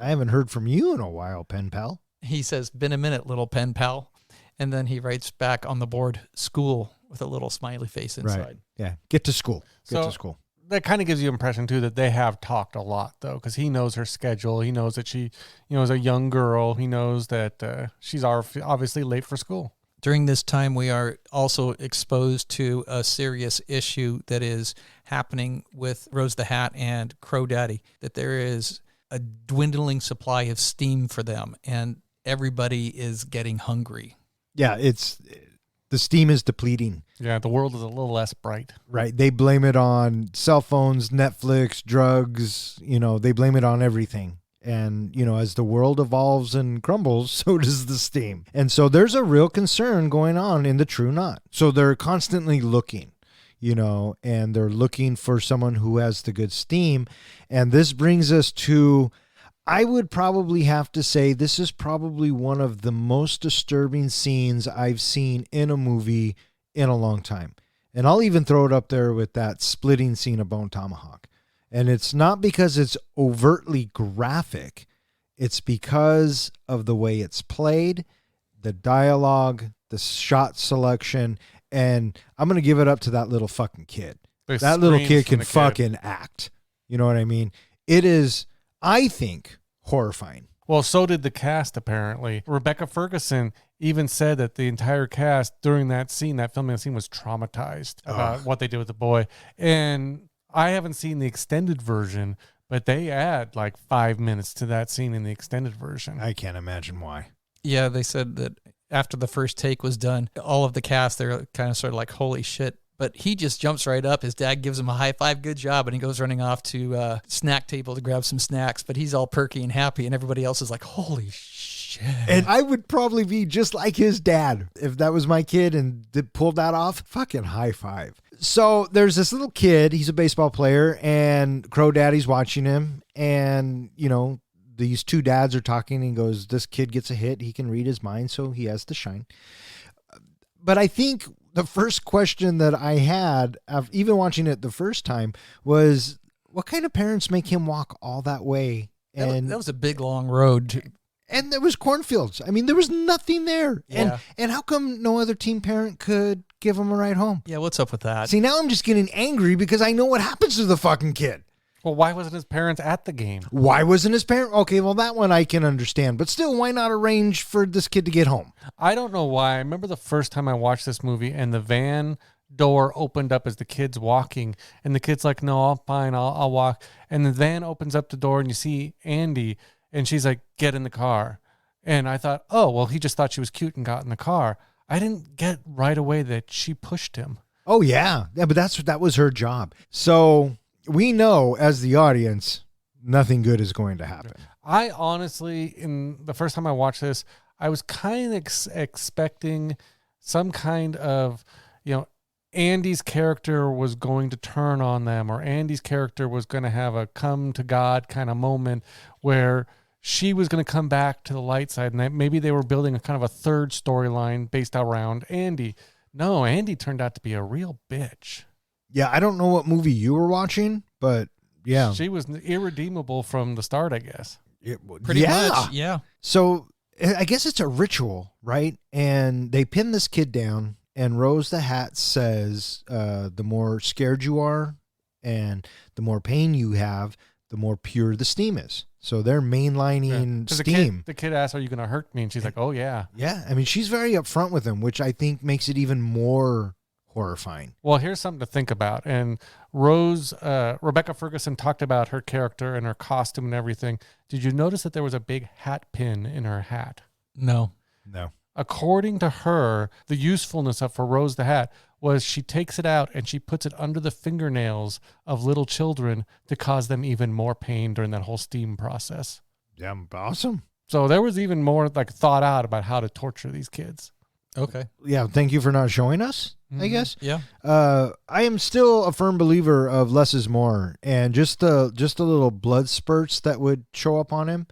I haven't heard from you in a while, pen pal. He says, been a minute, little pen pal. And then he writes back on the board, school, with a little smiley face inside. Right. Yeah. Get to school. Get to school. That kind of gives you impression, too, that they have talked a lot, though, because he knows her schedule. He knows that she, is a young girl. He knows that she's obviously late for school. During this time, we are also exposed to a serious issue that is happening with Rose the Hat and Crow Daddy, that there is a dwindling supply of steam for them, and everybody is getting hungry. Yeah, the steam is depleting. Yeah, the world is a little less bright. Right. They blame it on cell phones, Netflix, drugs, they blame it on everything. And, as the world evolves and crumbles, so does the steam. And so there's a real concern going on in the True Knot. So they're constantly looking, and they're looking for someone who has the good steam. And this brings us to, I would probably have to say, this is probably one of the most disturbing scenes I've seen in a movie in a long time. And I'll even throw it up there with that splitting scene of Bone Tomahawk. And it's not because it's overtly graphic. It's because of the way it's played, the dialogue, the shot selection. And I'm going to give it up to that little fucking kid. That little kid can fucking act. You know what I mean? It is, I think, horrifying. Well, so did the cast, apparently. Rebecca Ferguson even said that the entire cast during that scene, that filming scene, was traumatized about what they did with the boy. And I haven't seen the extended version, but they add like 5 minutes to that scene in the extended version. I can't imagine why. Yeah, they said that after the first take was done, all of the cast, they're kind of sort of like, holy shit. But he just jumps right up. His dad gives him a high five, good job, and he goes running off to snack table to grab some snacks. But he's all perky and happy, and everybody else is like, holy shit. And I would probably be just like his dad if that was my kid and pulled that off. Fucking high five. So there's this little kid. He's a baseball player, and Crow Daddy's watching him. And, these two dads are talking, and he goes, this kid gets a hit. He can read his mind, so he has to shine. But I think the first question that I had, even watching it the first time, was what kind of parents make him walk all that way? And that was a big, long road. And there was cornfields. I mean, there was nothing there. Yeah. And how come no other teen parent could give him a ride home? Yeah, what's up with that? See, now I'm just getting angry because I know what happens to the fucking kid. Well, why wasn't his parents at the game? Why wasn't his parent? Okay, well, that one I can understand. But still, why not arrange for this kid to get home? I don't know why. I remember the first time I watched this movie and the van door opened up as the kid's walking. And the kid's like, no, I'm fine. I'll walk. And the van opens up the door and you see Andy and she's like, get in the car. And I thought, oh, well, he just thought she was cute and got in the car. I didn't get right away that she pushed him. Oh, yeah. Yeah, but that was her job. So we know as the audience, nothing good is going to happen. I honestly, in the first time I watched this, I was kind of expecting some kind of, Andy's character was going to turn on them, or Andy's character was going to have a come to God kind of moment where she was going to come back to the light side, and that maybe they were building a kind of a third storyline based around Andy. No, Andy turned out to be a real bitch. Yeah, I don't know what movie you were watching, but yeah. She was irredeemable from the start, I guess. Pretty much, yeah. So I guess it's a ritual, right? And they pin this kid down, and Rose the Hat says, the more scared you are and the more pain you have, the more pure the steam is. So they're mainlining steam. The kid asks, are you going to hurt me? And she's like, oh, yeah. Yeah. I mean, she's very upfront with him, which I think makes it even more horrifying. Well, here's something to think about. And Rebecca Ferguson talked about her character and her costume and everything. Did you notice that there was a big hat pin in her hat? No. According to her, the usefulness for Rose the Hat was she takes it out and she puts it under the fingernails of little children to cause them even more pain during that whole steam process. Yeah, awesome. So there was even more thought out about how to torture these kids. Okay. Yeah, thank you for not showing us, I guess. Yeah. I am still a firm believer of less is more, and just the little blood spurts that would show up on him.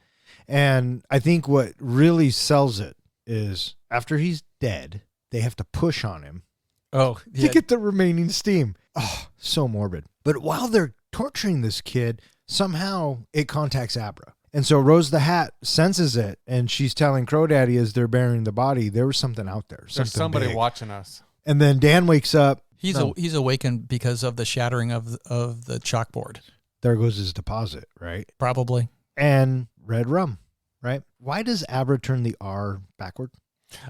And I think what really sells it is after he's dead, they have to push on him to get the remaining steam. Oh, so morbid. But while they're torturing this kid, somehow it contacts Abra. And so Rose the Hat senses it, and she's telling Crow Daddy as they're burying the body, there was something out there. There's somebody big. watching us. And then Dan wakes up. He's awakened because of the shattering of the chalkboard. There goes his deposit, right? Probably. And red rum, right? Why does Abra turn the R backward?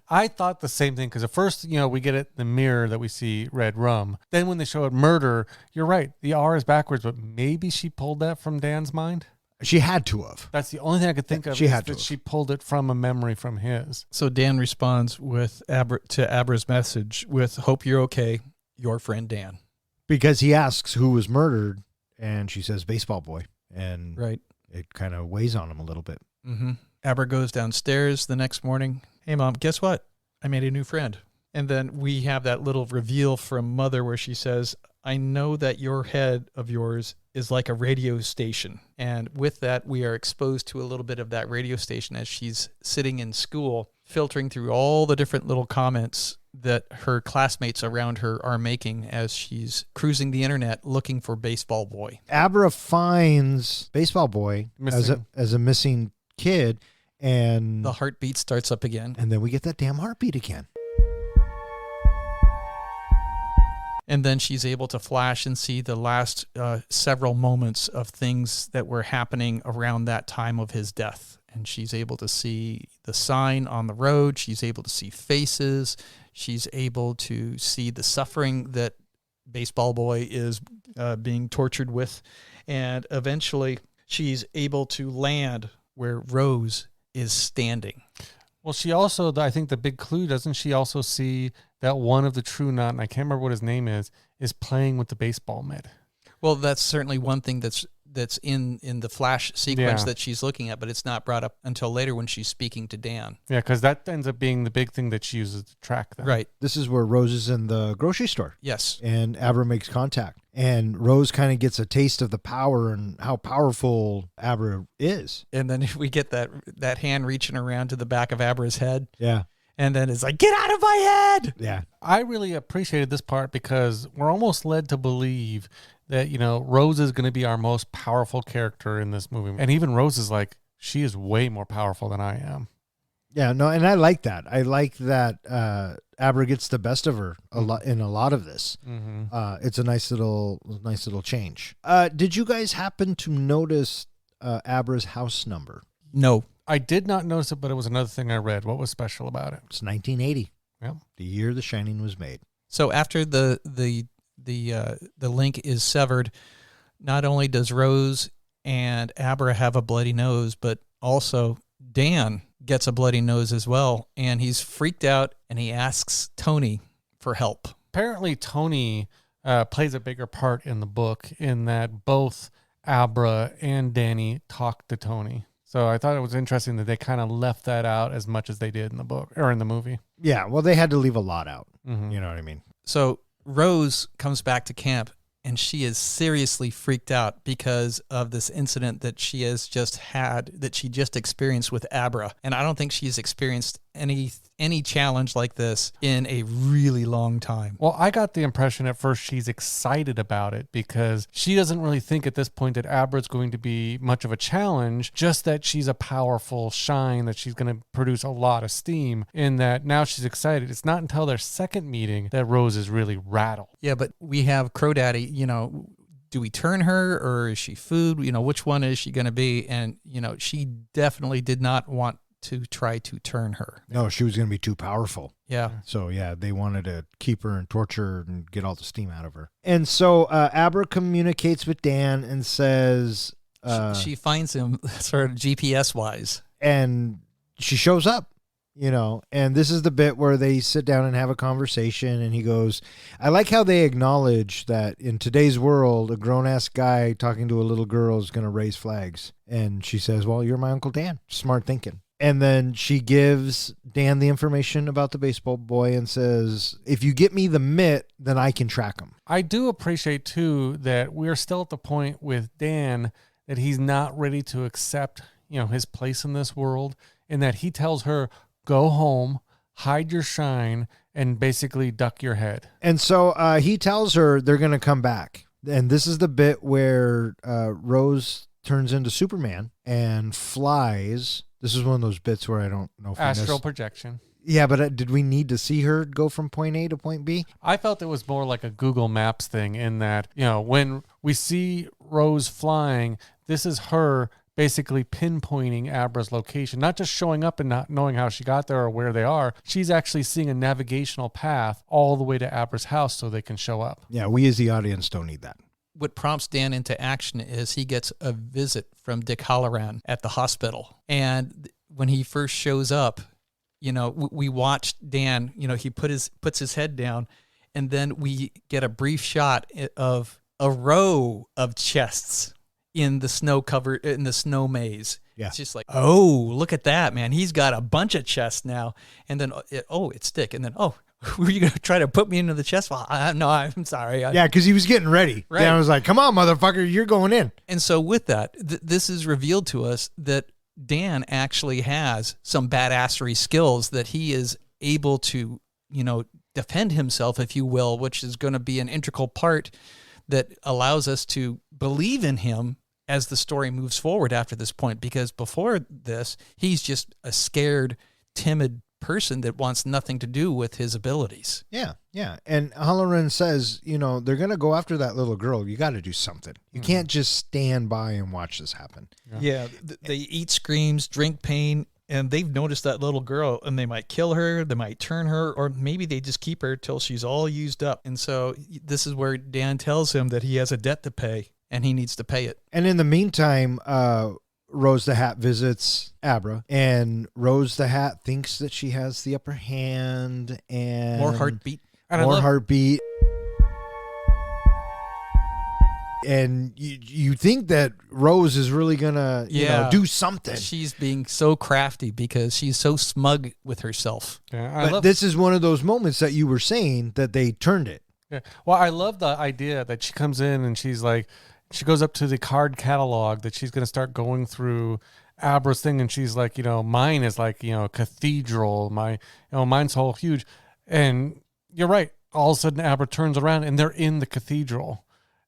I thought the same thing because at first, we get it in the mirror that we see red rum. Then when they show it murder, you're right. The R is backwards, but maybe she pulled that from Dan's mind. She had to have. That's the only thing I could think of. She pulled it from a memory from his. So Dan responds to Abra's message with, "Hope you're okay, your friend Dan." Because he asks who was murdered, and she says baseball boy. And right. It kind of weighs on him a little bit. Mm-hmm. Abra goes downstairs the next morning. Hey, Mom, guess what? I made a new friend. And then we have that little reveal from Mother where she says, I know that your head of yours is like a radio station. And with that, we are exposed to a little bit of that radio station as she's sitting in school, filtering through all the different little comments that her classmates around her are making as she's cruising the internet looking for Baseball Boy. Abra finds Baseball Boy as a missing kid, and the heartbeat starts up again. And then we get that damn heartbeat again. And then she's able to flash and see the last several moments of things that were happening around that time of his death. And she's able to see the sign on the road. She's able to see faces. She's able to see the suffering that Baseball Boy is being tortured with. And eventually she's able to land where Rose is standing. Well, she also, I think the big clue, doesn't she also see that one of the True Knot, and I can't remember what his name is playing with the baseball mitt? Well, that's certainly one thing that's in the flash sequence that she's looking at, but it's not brought up until later when she's speaking to Dan. Yeah, because that ends up being the big thing that she uses to track them. Right. This is where Rose is in the grocery store. Yes. And Abra makes contact. And Rose kind of gets a taste of the power and how powerful Abra is. And then we get that hand reaching around to the back of Abra's head. Yeah. And then it's like, get out of my head. Yeah. I really appreciated this part because we're almost led to believe that, Rose is going to be our most powerful character in this movie. And even Rose is like, she is way more powerful than I am. Yeah, no, and I like that. I like that Abra gets the best of her a lot in a lot of this. It's a nice little change. Did you guys happen to notice Abra's house number? No. I did not notice it, but it was another thing I read. What was special about it? It's 1980. Yep. The year The Shining was made. So after the link is severed, not only does Rose and Abra have a bloody nose, but also Dan gets a bloody nose as well, and he's freaked out, and he asks Tony for help. Apparently, Tony plays a bigger part in the book in that both Abra and Danny talk to Tony. So I thought it was interesting that they kind of left that out as much as they did in the book or in the movie. Yeah, well, they had to leave a lot out. You know what I mean? So Rose comes back to camp, and she is seriously freaked out because of this incident that she has just had, that she just experienced with Abra. And I don't think she's experienced any challenge like this in a really long time. Well, I got the impression at first she's excited about it because she doesn't really think at this point that Abra's going to be much of a challenge, just that she's a powerful shine, that she's going to produce a lot of steam, in that now she's excited. It's not until their second meeting that Rose is really rattled. Yeah, but we have Crow Daddy, do we turn her or is she food? Which one is she going to be? And, she definitely did not want to try to turn her. No, she was going to be too powerful. Yeah. So, yeah, they wanted to keep her and torture her and get all the steam out of her. And so Abra communicates with Dan and says... she finds him sort of GPS-wise. And she shows up. And this is the bit where they sit down and have a conversation, and he goes, I like how they acknowledge that in today's world, a grown-ass guy talking to a little girl is going to raise flags. And she says, well, you're my Uncle Dan. Smart thinking. And then she gives Dan the information about the baseball boy and says, if you get me the mitt, then I can track him. I do appreciate, too, that we're still at the point with Dan that he's not ready to accept, his place in this world, and that he tells her, go home, hide your shine, and basically duck your head. And so he tells her they're going to come back. And this is the bit where Rose turns into Superman and flies. This is one of those bits where I don't know if Astral projection. Yeah, but did we need to see her go from point A to point B? I felt it was more like a Google Maps thing in that, when we see Rose flying, this is her basically pinpointing Abra's location, not just showing up and not knowing how she got there or where they are. She's actually seeing a navigational path all the way to Abra's house so they can show up. Yeah, we as the audience don't need that. What prompts Dan into action is he gets a visit from Dick Halloran at the hospital. And when he first shows up, we watched Dan, he puts his head down, and then we get a brief shot of a row of chests in the snow maze. Yeah. It's just like, oh, look at that, man. He's got a bunch of chests now. And then, it's Dick. And then, were you going to try to put me into the chest? Well, no, I'm sorry. Yeah, because he was getting ready. Right. Dan was like, come on, motherfucker, you're going in. And so with that, this is revealed to us that Dan actually has some badassery skills that he is able to, defend himself, if you will, which is going to be an integral part that allows us to believe in him as the story moves forward after this point, because before this, he's just a scared, timid person that wants nothing to do with his abilities. Yeah. And Halloran says, they're going to go after that little girl. You got to do something. You can't just stand by and watch this happen. Yeah. They eat screams, drink pain, and they've noticed that little girl, and they might kill her, they might turn her, or maybe they just keep her till she's all used up. And so this is where Dan tells him that he has a debt to pay, and he needs to pay it. And in the meantime, Rose the Hat visits Abra, and Rose the Hat thinks that she has the upper hand, and more heartbeat. Heartbeat. And you think that Rose is really gonna do something. She's being so crafty because she's so smug with herself. Yeah, but this is one of those moments that you were saying that they turned it. Yeah. Well, I love the idea that she comes in and she's like, she goes up to the card catalog that she's going to start going through Abra's thing. And she's like, mine is like, a cathedral. Mine's whole huge. And you're right. All of a sudden Abra turns around and they're in the cathedral.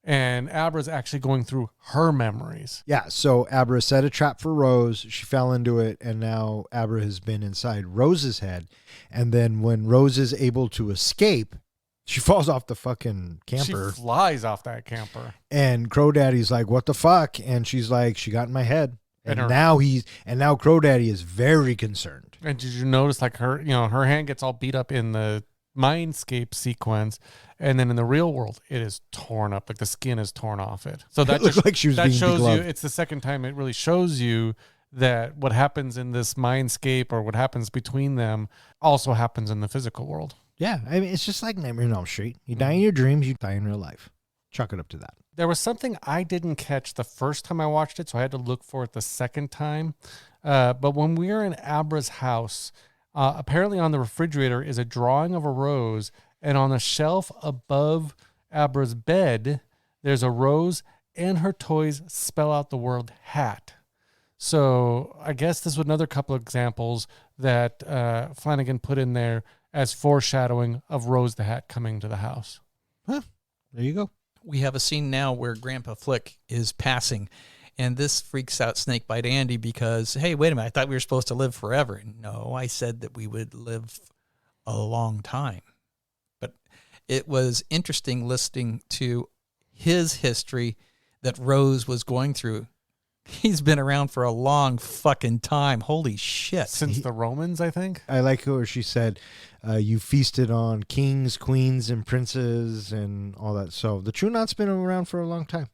and Abra's actually going through her memories. Yeah, so Abra set a trap for Rose. She fell into it, and now Abra has been inside Rose's head. And then when Rose is able to escape, she falls off the fucking camper. She flies off that camper. And Crow Daddy's like, "What the fuck?" And she's like, "She got in my head." And And now Crow Daddy is very concerned. And did you notice like her, her hand gets all beat up in the Mindscape sequence, and then in the real world it is torn up, like the skin is torn off it. So that It looked like she was that being shows you, degloved. it's the second time it really shows you that what happens in this Mindscape or what happens between them also happens in the physical world. Yeah, I mean, it's just like Nightmare on Elm Street. You die in your dreams, you die in real life. Chalk it up to that. There was something I didn't catch the first time I watched it, so I had to look for it the second time. But when we were in Abra's house, apparently on the refrigerator is a drawing of a rose, and on the shelf above Abra's bed, there's a rose, and her toys spell out the word hat. So I guess this was another couple of examples that Flanagan put in there as foreshadowing of Rose the Hat coming to the house. Huh, there you go. We have a scene now where Grandpa Flick is passing, and this freaks out Snakebite Andy because, hey, wait a minute, I thought we were supposed to live forever. No, I said that we would live a long time. But it was interesting listening to his history that Rose was going through. He's been around for a long fucking time. Holy shit. Since the Romans, I think. I like how she said, you feasted on kings, queens, and princes and all that. So the True Knot's been around for a long time.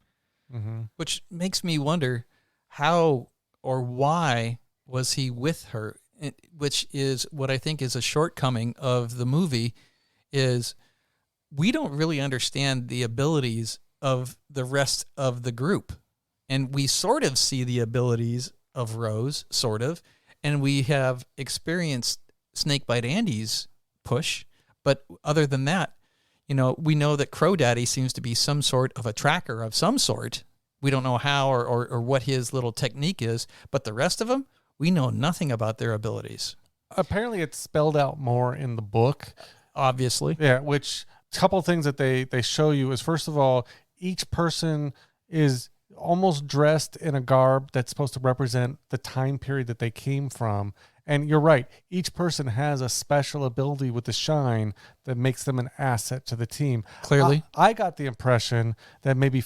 Mm-hmm. Which makes me wonder how or why was he with her, which is what I think is a shortcoming of the movie, is we don't really understand the abilities of the rest of the group. And we sort of see the abilities of Rose, sort of, and we have experienced Snakebite Andy's push. But other than that, we know that Crow Daddy seems to be some sort of a tracker of some sort. We don't know how or what his little technique is, but the rest of them, we know nothing about their abilities. Apparently it's spelled out more in the book. Obviously. Yeah, which a couple of things that they show you is, first of all, each person is almost dressed in a garb that's supposed to represent the time period that they came from. And you're right, each person has a special ability with the shine that makes them an asset to the team. Clearly. I got the impression that maybe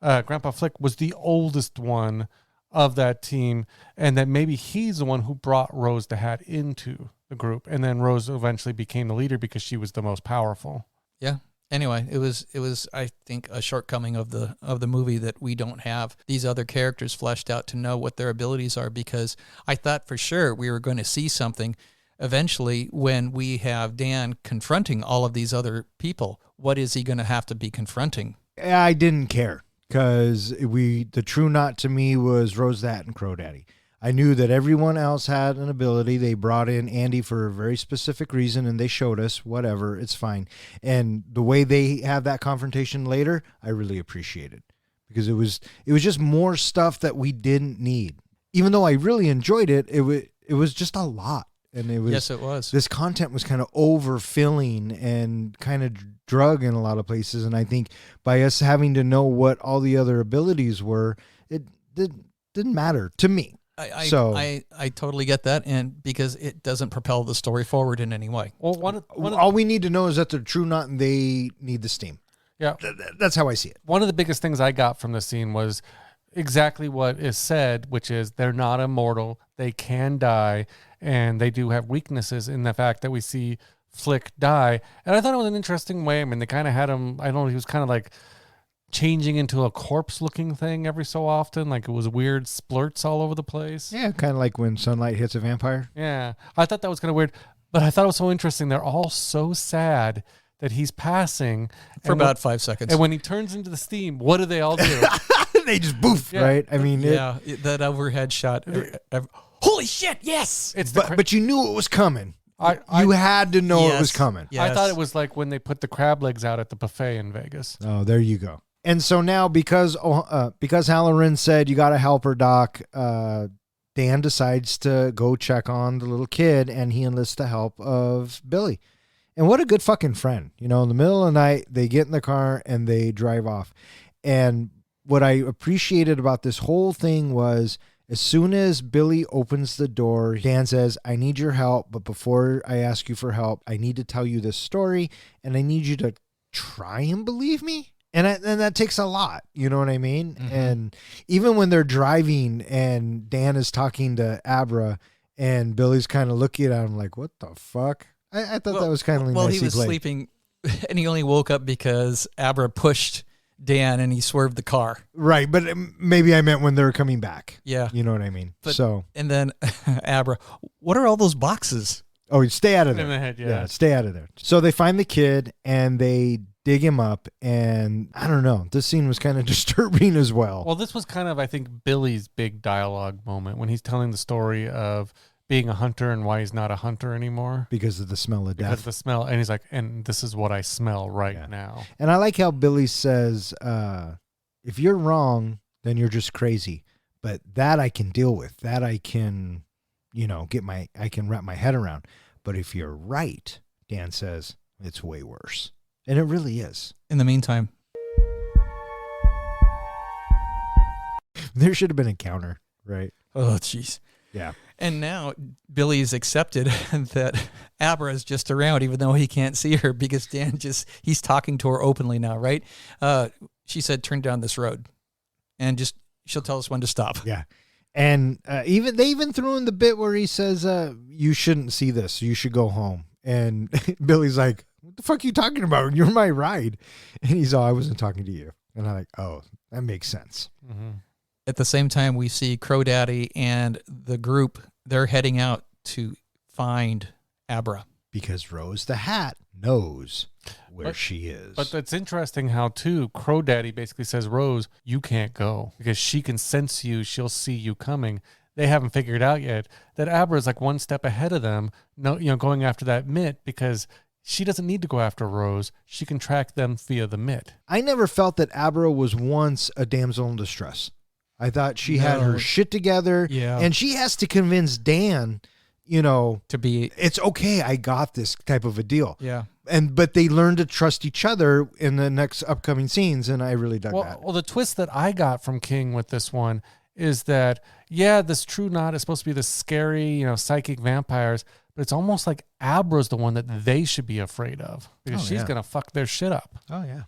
Grandpa Flick was the oldest one of that team, and that maybe he's the one who brought Rose the Hat into the group. And then Rose eventually became the leader because she was the most powerful. Yeah. Anyway, it was I think a shortcoming of the movie that we don't have these other characters fleshed out to know what their abilities are, because I thought for sure we were going to see something eventually when we have Dan confronting all of these other people. What is he going to have to be confronting? I didn't care because the True Knot to me was Rose the Hat and Crow Daddy. I knew that everyone else had an ability. They brought in Andy for a very specific reason, and they showed us whatever. It's fine. And the way they have that confrontation later, I really appreciated, because it was just more stuff that we didn't need. Even though I really enjoyed it, it was just a lot, and it was. Yes, it was. This content was kind of overfilling and kind of drug in a lot of places, and I think by us having to know what all the other abilities were, it didn't matter to me. I totally get that, and because it doesn't propel the story forward in any way. Well, all we need to know is that they're True Knot and they need the steam. Yeah, that's how I see it. One of the biggest things I got from the scene was exactly what is said, which is they're not immortal, they can die, and they do have weaknesses in the fact that we see Flick die. And I thought it was an interesting way. I mean, they kind of had him, I don't know, he was kind of like changing into a corpse-looking thing every so often, like it was weird splurts all over the place. Yeah, kind of like when sunlight hits a vampire. Yeah, I thought that was kind of weird, but I thought it was so interesting. They're all so sad that he's passing. For about 5 seconds. And when he turns into the steam, what do they all do? They just boof, Yeah. right? I mean, that overhead shot. Holy shit, yes! but you knew it was coming. You had to know it was coming. Yes. I thought it was like when they put the crab legs out at the buffet in Vegas. Oh, there you go. And so now, because Halloran said you got to help her, Doc, Dan decides to go check on the little kid, and he enlists the help of Billy. And what a good fucking friend. You know, in the middle of the night, they get in the car and they drive off. And what I appreciated about this whole thing was as soon as Billy opens the door, Dan says, I need your help. But before I ask you for help, I need to tell you this story and I need you to try and believe me. And that takes a lot. You know what I mean? Mm-hmm. And even when they're driving and Dan is talking to Abra and Billy's kind of looking at him like, what the fuck? I thought that was kind of well, he was sleeping and he only woke up because Abra pushed Dan and he swerved the car. Right. But maybe I meant when they were coming back. Yeah. You know what I mean? But, and then Abra, what are all those boxes? Oh, stay out of there. In the head, yeah. Stay out of there. So they find the kid and they dig him up. And I don't know. This scene was kind of disturbing as well. Well, this was kind of, I think, Billy's big dialogue moment when he's telling the story of being a hunter and why he's not a hunter anymore. Because of the smell of death. Because of the smell. And he's like, and this is what I smell right now. And I like how Billy says, if you're wrong, then you're just crazy. But that I can deal with. That I can, I can wrap my head around. But if you're right, Dan says, it's way worse. And it really is. In the meantime, there should have been a counter, right? Oh, jeez. Yeah. And now Billy's accepted that Abra is just around, even though he can't see her because Dan he's talking to her openly now, right? She said, turn down this road and she'll tell us when to stop. Yeah. And they even threw in the bit where he says, you shouldn't see this. You should go home. And Billy's like, what the fuck are you talking about? You're my ride. And he's I wasn't talking to you. And I'm like, oh, that makes sense. Mm-hmm. At the same time, we see Crow Daddy and the group, they're heading out to find Abra. Because Rose the Hat knows where she is. But it's interesting how, too, Crow Daddy basically says, Rose, you can't go because she can sense you. She'll see you coming. They haven't figured out yet that Abra is like one step ahead of them, going after that mitt because she doesn't need to go after Rose. She can track them via the mitt. I never felt that Abra was once a damsel in distress. I thought she had her shit together. Yeah. And she has to convince Dan, to be, it's okay. I got this type of a deal. Yeah. But they learn to trust each other in the next upcoming scenes. And I really dug that. Well, the twist that I got from King with this one is that, this True Knot is supposed to be this scary, psychic vampires, but it's almost like Abra's the one that they should be afraid of because she's going to fuck their shit up. Oh, yeah.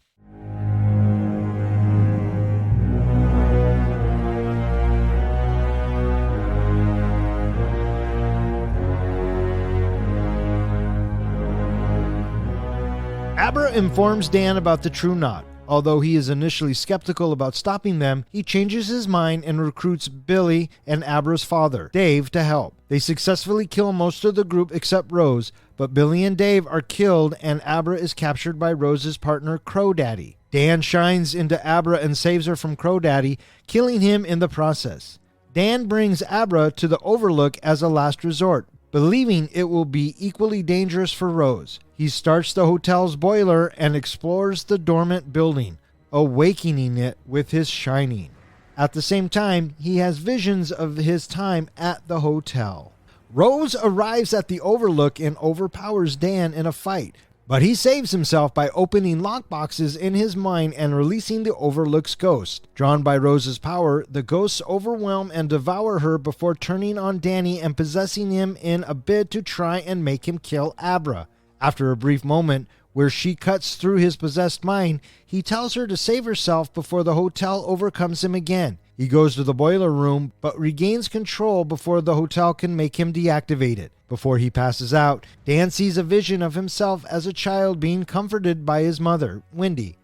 Abra informs Dan about the True Knot. Although he is initially skeptical about stopping them, he changes his mind and recruits Billy and Abra's father, Dave, to help. They successfully kill most of the group except Rose, but Billy and Dave are killed and Abra is captured by Rose's partner, Crow Daddy. Dan shines into Abra and saves her from Crow Daddy, killing him in the process. Dan brings Abra to the Overlook as a last resort, believing it will be equally dangerous for Rose. He starts the hotel's boiler and explores the dormant building, awakening it with his shining. At the same time, he has visions of his time at the hotel. Rose arrives at the Overlook and overpowers Dan in a fight, but he saves himself by opening lockboxes in his mind and releasing the Overlook's ghost. Drawn by Rose's power, the ghosts overwhelm and devour her before turning on Danny and possessing him in a bid to try and make him kill Abra. After a brief moment where she cuts through his possessed mind, he tells her to save herself before the hotel overcomes him again. He goes to the boiler room, but regains control before the hotel can make him deactivate it. Before he passes out, Dan sees a vision of himself as a child being comforted by his mother, Wendy.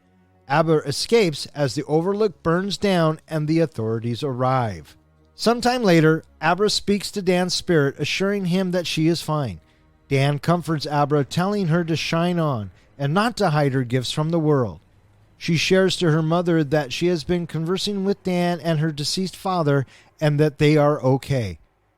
Abra escapes as the Overlook burns down and the authorities arrive. Sometime later, Abra speaks to Dan's spirit, assuring him that she is fine. Dan comforts Abra, telling her to shine on and not to hide her gifts from the world. She shares to her mother that she has been conversing with Dan and her deceased father and that they are okay.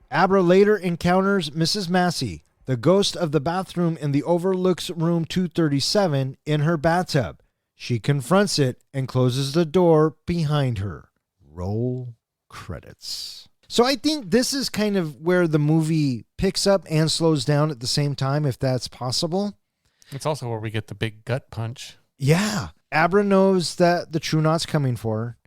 Abra later encounters Mrs. Massey, the ghost of the bathroom in the Overlook's room 237, in her bathtub. She confronts it and closes the door behind her. Roll credits. So I think this is kind of where the movie picks up and slows down at the same time, if that's possible. It's also where we get the big gut punch. Yeah. Abra knows that the True Knot's coming for her.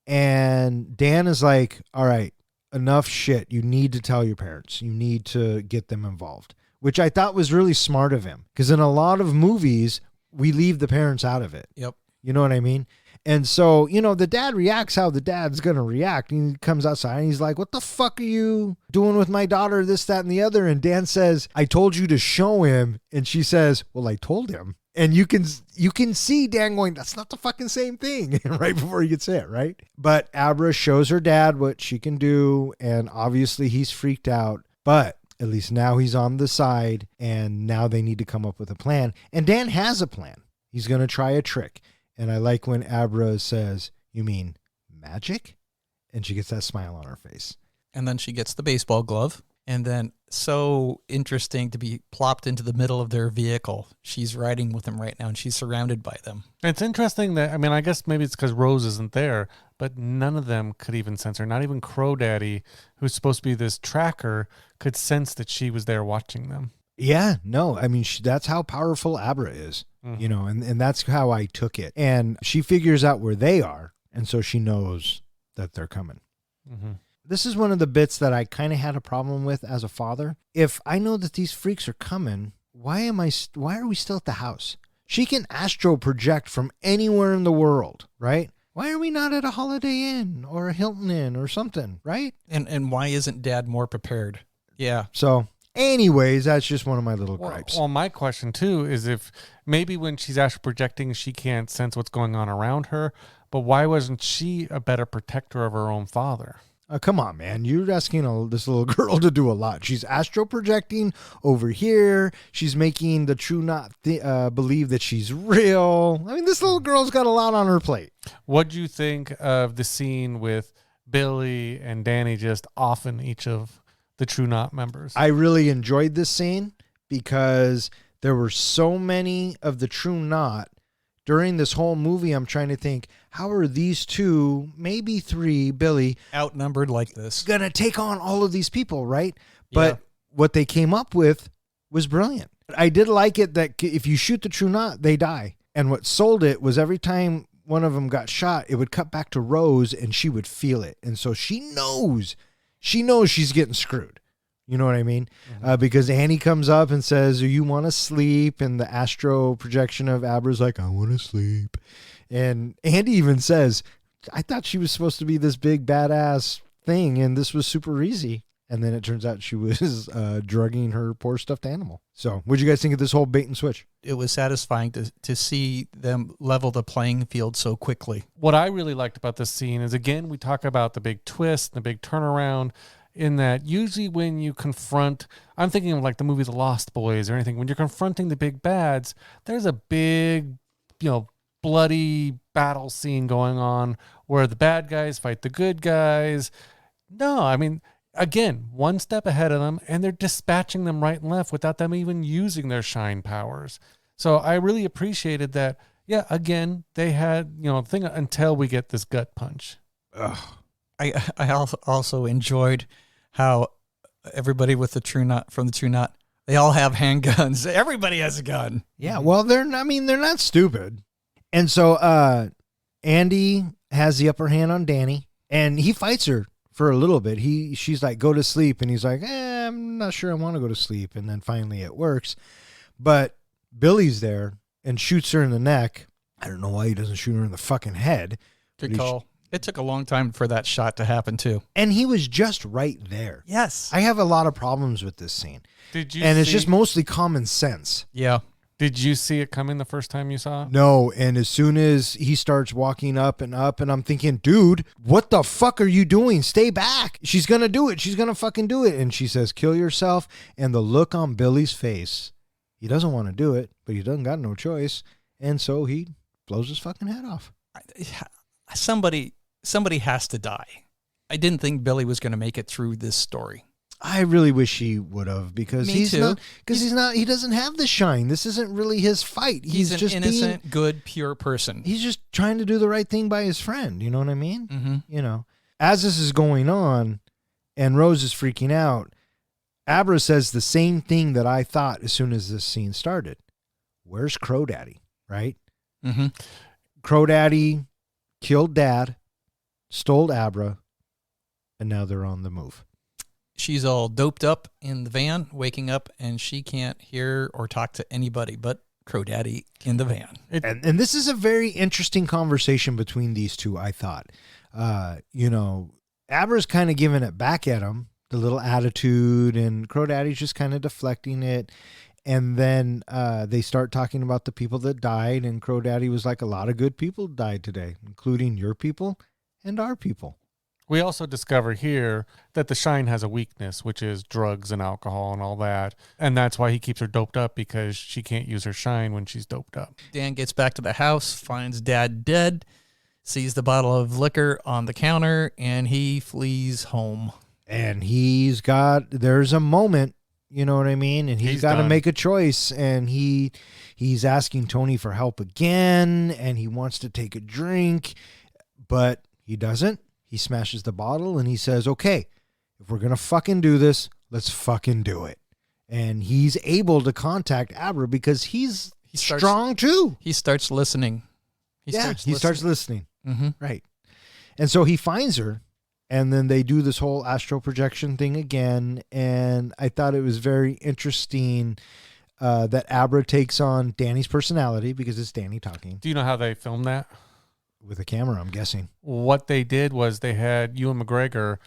And Dan is like, all right, enough shit. You need to tell your parents. You need to get them involved, which I thought was really smart of him. Because in a lot of movies, we leave the parents out of it. Yep. You know what I mean? And so, the dad reacts how the dad's going to react. And he comes outside and he's like, what the fuck are you doing with my daughter? This, that, and the other. And Dan says, I told you to show him. And she says, well, I told him. And you can see Dan going, that's not the fucking same thing, right before he gets hit, right? But Abra shows her dad what she can do. And obviously he's freaked out. But at least now he's on the side. And now they need to come up with a plan. And Dan has a plan. He's going to try a trick. And I like when Abra says, you mean magic? And she gets that smile on her face. And then she gets the baseball glove. And then, so interesting to be plopped into the middle of their vehicle. She's riding with them right now, and she's surrounded by them. It's interesting that, I guess maybe it's because Rose isn't there, but none of them could even sense her. Not even Crow Daddy, who's supposed to be this tracker, could sense that she was there watching them. Yeah, no, that's how powerful Abra is, and that's how I took it. And she figures out where they are, and so she knows that they're coming. Mm-hmm. This is one of the bits that I kind of had a problem with as a father. If I know that these freaks are coming, why are we still at the house? She can astro project from anywhere in the world, right? Why are we not at a Holiday Inn or a Hilton Inn or something, right? And why isn't Dad more prepared? Yeah. So anyways, that's just one of my little gripes. Well, my question too is if maybe when she's astro projecting, she can't sense what's going on around her, but why wasn't she a better protector of her own father? Come on, man. You're asking this little girl to do a lot. She's astro projecting over here. She's making the True Knot believe that she's real. This little girl's got a lot on her plate. What'd you think of the scene with Billy and Danny just offing each of the True Knot members? I really enjoyed this scene because there were so many of the True Knot. During this whole movie, I'm trying to think, how are these two, maybe three, Billy, outnumbered like this, going to take on all of these people, right? But what they came up with was brilliant. I did like it that if you shoot the True Knot, they die. And what sold it was every time one of them got shot, it would cut back to Rose and she would feel it. And so she knows she's getting screwed. You know what I mean? Mm-hmm. Because Annie comes up and says, you want to sleep? And the astro projection of Abra's like, I want to sleep. And Andy even says, I thought she was supposed to be this big badass thing, and this was super easy. And then it turns out she was drugging her poor stuffed animal. So what'd you guys think of this whole bait and switch? It was satisfying to see them level the playing field so quickly. What I really liked about this scene is, again, we talk about the big twist, the big turnaround, in that usually when you confront, I'm thinking of like the movie The Lost Boys or anything, when you're confronting the big bads, there's a big, bloody battle scene going on where the bad guys fight the good guys. No, again, one step ahead of them, and they're dispatching them right and left without them even using their shine powers. So I really appreciated that. Yeah, again, they had, thing until we get this gut punch. Ugh. I also enjoyed how everybody with the True Knot, from the True Knot, they all have handguns. Everybody has a gun. Yeah, well, they're not stupid. And so Andy has the upper hand on Danny, and he fights her for a little bit. She's like, go to sleep, and he's like, I'm not sure I want to go to sleep. And then finally it works. But Billy's there and shoots her in the neck. I don't know why he doesn't shoot her in the fucking head. Good call. It took a long time for that shot to happen, too. And he was just right there. Yes. I have a lot of problems with this scene. It's just mostly common sense. Yeah. Did you see it coming the first time you saw it? No, and as soon as he starts walking up, and I'm thinking, dude, what the fuck are you doing? Stay back. She's going to do it. She's going to fucking do it. And she says, kill yourself. And the look on Billy's face, he doesn't want to do it, but he doesn't got no choice. And so he blows his fucking head off. Somebody has to die. I didn't think Billy was going to make it through this story. I really wish he would have, because he doesn't have the shine. This isn't really his fight. He's an just innocent, good, pure person. He's just trying to do the right thing by his friend. You know what I mean? Mm-hmm. As this is going on and Rose is freaking out, Abra says the same thing that I thought as soon as this scene started. where's Crow Daddy, right? Mm-hmm. Crow Daddy killed Dad, stole Abra, and now they're on the move. She's all doped up in the van, waking up, and she can't hear or talk to anybody but Crow Daddy in the van. And this is a very interesting conversation between these two, I thought. Abra's kind of giving it back at him, the little attitude, and Crow Daddy's just kind of deflecting it. And then they start talking about the people that died, and Crow Daddy was like, a lot of good people died today, including your people and our people. We also discover here that the Shine has a weakness, which is drugs and alcohol and all that. And that's why he keeps her doped up, because she can't use her Shine when she's doped up. Dan gets back to the house, finds Dad dead, sees the bottle of liquor on the counter, and he flees home. And there's a moment, you know what I mean? And he's got to make a choice. And he's asking Tony for help again, and he wants to take a drink, but he doesn't. He smashes the bottle and he says, okay, if we're going to fucking do this, let's fucking do it. And he's able to contact Abra because he's strong too. He starts listening. He starts listening. Mm-hmm. Right. And so he finds her, and then they do this whole astral projection thing again. And I thought it was very interesting that Abra takes on Danny's personality, because it's Danny talking. Do you know how they filmed that? With a camera, I'm guessing. What they did was they had Ewan McGregor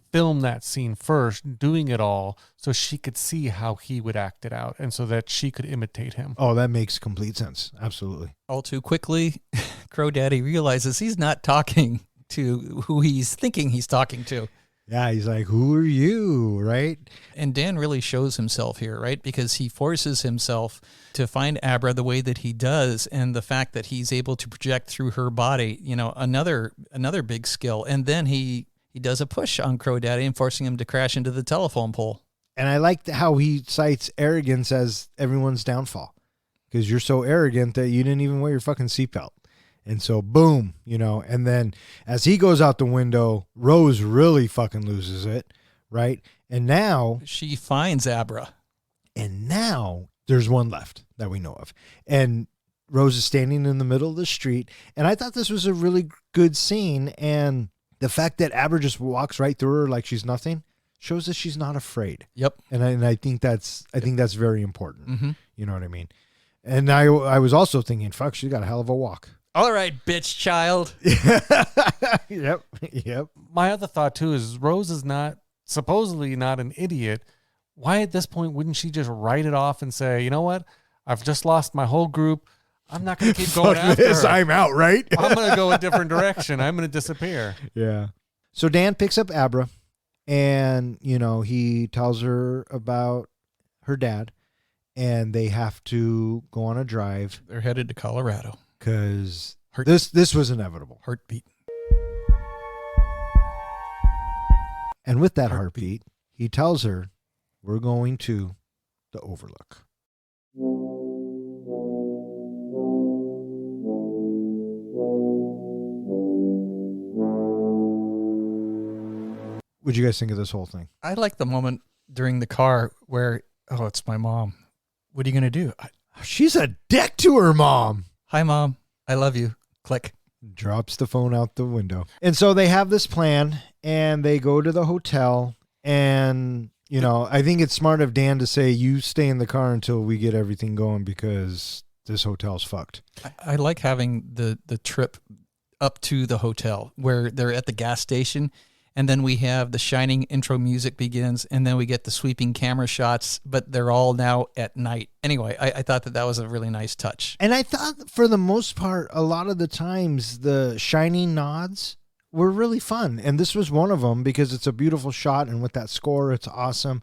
film that scene first, doing it all, so she could see how he would act it out, and so that she could imitate him. Oh, that makes complete sense. Absolutely. All too quickly, Crow Daddy realizes he's not talking to who he's thinking he's talking to. Yeah, he's like, who are you, right? And Dan really shows himself here, right? Because he forces himself to find Abra the way that he does, and the fact that he's able to project through her body, another big skill. And then he does a push on Crow Daddy and forcing him to crash into the telephone pole. And I like how he cites arrogance as everyone's downfall, because you're so arrogant that you didn't even wear your fucking seatbelt. And so, boom, and then as he goes out the window, Rose really fucking loses it, right? And now she finds Abra. And now there's one left that we know of. And Rose is standing in the middle of the street. And I thought this was a really good scene. And the fact that Abra just walks right through her like she's nothing shows that she's not afraid. Yep. And I think that's very important. Mm-hmm. You know what I mean? And I was also thinking, fuck, she's got a hell of a walk. All right, bitch child. Yep. My other thought too is Rose is supposedly not an idiot. Why at this point wouldn't she just write it off and say, you know what? I've just lost my whole group. I'm not going to keep going after her. I'm out, right? I'm going to go a different direction. I'm going to disappear. Yeah. So Dan picks up Abra, and, he tells her about her dad, and they have to go on a drive. They're headed to Colorado. Because this was inevitable. Heartbeat. And with that heartbeat, he tells her, we're going to the Overlook. What'd you guys think of this whole thing? I like the moment during the car where, oh, it's my mom. What are you going to do? She's a dick to her mom. Hi, Mom. I love you. Click. Drops the phone out the window. And so they have this plan, and they go to the hotel. And, I think it's smart of Dan to say, you stay in the car until we get everything going, because this hotel's fucked. I like having the trip up to the hotel where they're at the gas station. And then we have the Shining intro music begins, and then we get the sweeping camera shots, but they're all now at night. Anyway, I thought that was a really nice touch. And I thought for the most part, a lot of the times the Shining nods were really fun. And this was one of them, because it's a beautiful shot, and with that score, it's awesome.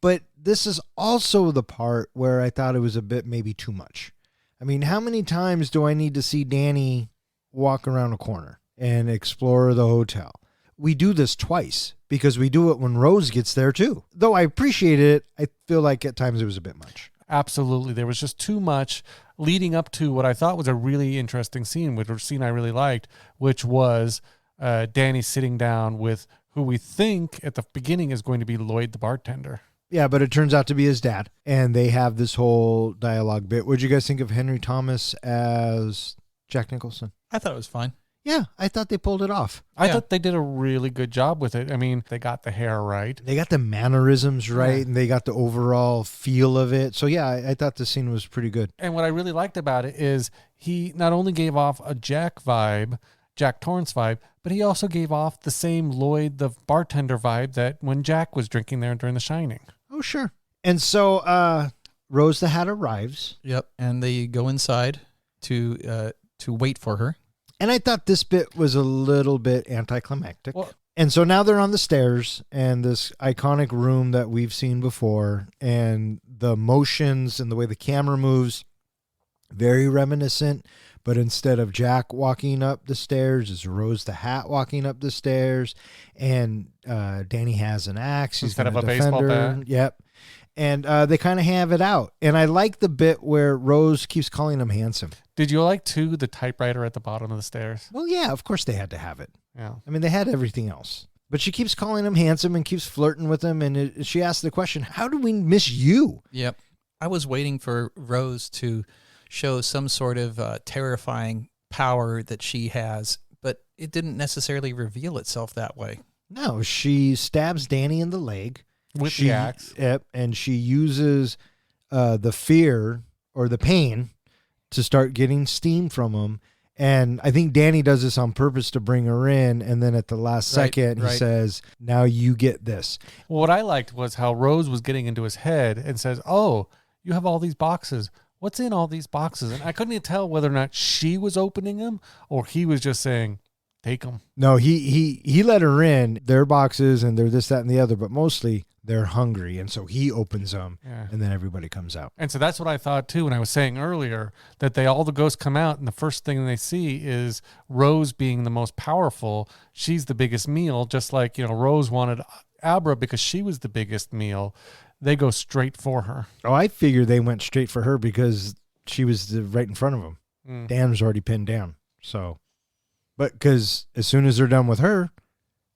But this is also the part where I thought it was a bit maybe too much. I mean, how many times do I need to see Danny walk around a corner and explore the hotel? We do this twice, because we do it when Rose gets there too. Though I appreciate it, I feel like at times it was a bit much. Absolutely. There was just too much leading up to what I thought was a really interesting scene, which was a scene I really liked, which was Danny sitting down with who we think at the beginning is going to be Lloyd the bartender. Yeah, but it turns out to be his dad. And they have this whole dialogue bit. What'd you guys think of Henry Thomas as Jack Nicholson? I thought it was fine. Yeah, I thought they pulled it off. I Yeah. thought they did a really good job with it. I mean, they got the hair right. They got the mannerisms right, Yeah. and they got the overall feel of it. So yeah, I thought the scene was pretty good. And what I really liked about it is he not only gave off a Jack Torrance vibe, but he also gave off the same Lloyd, the bartender vibe that when Jack was drinking there during The Shining. Oh, sure. And so Rose the Hat arrives. Yep. And they go inside to wait for her. And I thought this bit was a little bit anticlimactic. Well- And so now they're on the stairs and this iconic room that we've seen before, and the motions and the way the camera moves, very reminiscent. But instead of Jack walking up the stairs, it's Rose the Hat walking up the stairs, and Danny has an axe. He's Instead of gonna a baseball defend her. bat. Yep. And they kind of have it out. And I like the bit where Rose keeps calling him handsome. Did you like, too, the typewriter at the bottom of the stairs? Well, yeah, of course they had to have it. Yeah. I mean, they had everything else. But she keeps calling him handsome and keeps flirting with him. And she asks the question, how do we miss you? Yep. I was waiting for Rose to show some sort of terrifying power that she has, but it didn't necessarily reveal itself that way. No, she stabs Danny in the leg. With She- the axe. Yep, and she uses the fear or the pain to start getting steam from him. And I think Danny does this on purpose to bring her in. And then at the last Right, second, he right. says, now you get this. Well, what I liked was how Rose was getting into his head and says, "Oh, you have all these boxes. What's in all these boxes?" And I couldn't even tell whether or not she was opening them or he was just saying, "Take them." No, he let her in their boxes and they're this, that, and the other, but mostly they're hungry. And so he opens them Yeah. and then everybody comes out. And so that's what I thought too when I was saying earlier that all the ghosts come out and the first thing they see is Rose being the most powerful. She's the biggest meal, just like, Rose wanted Abra because she was the biggest meal. They go straight for her. Oh, I figure they went straight for her because she was right in front of him. Mm. Dan was already pinned down. So, but because as soon as they're done with her,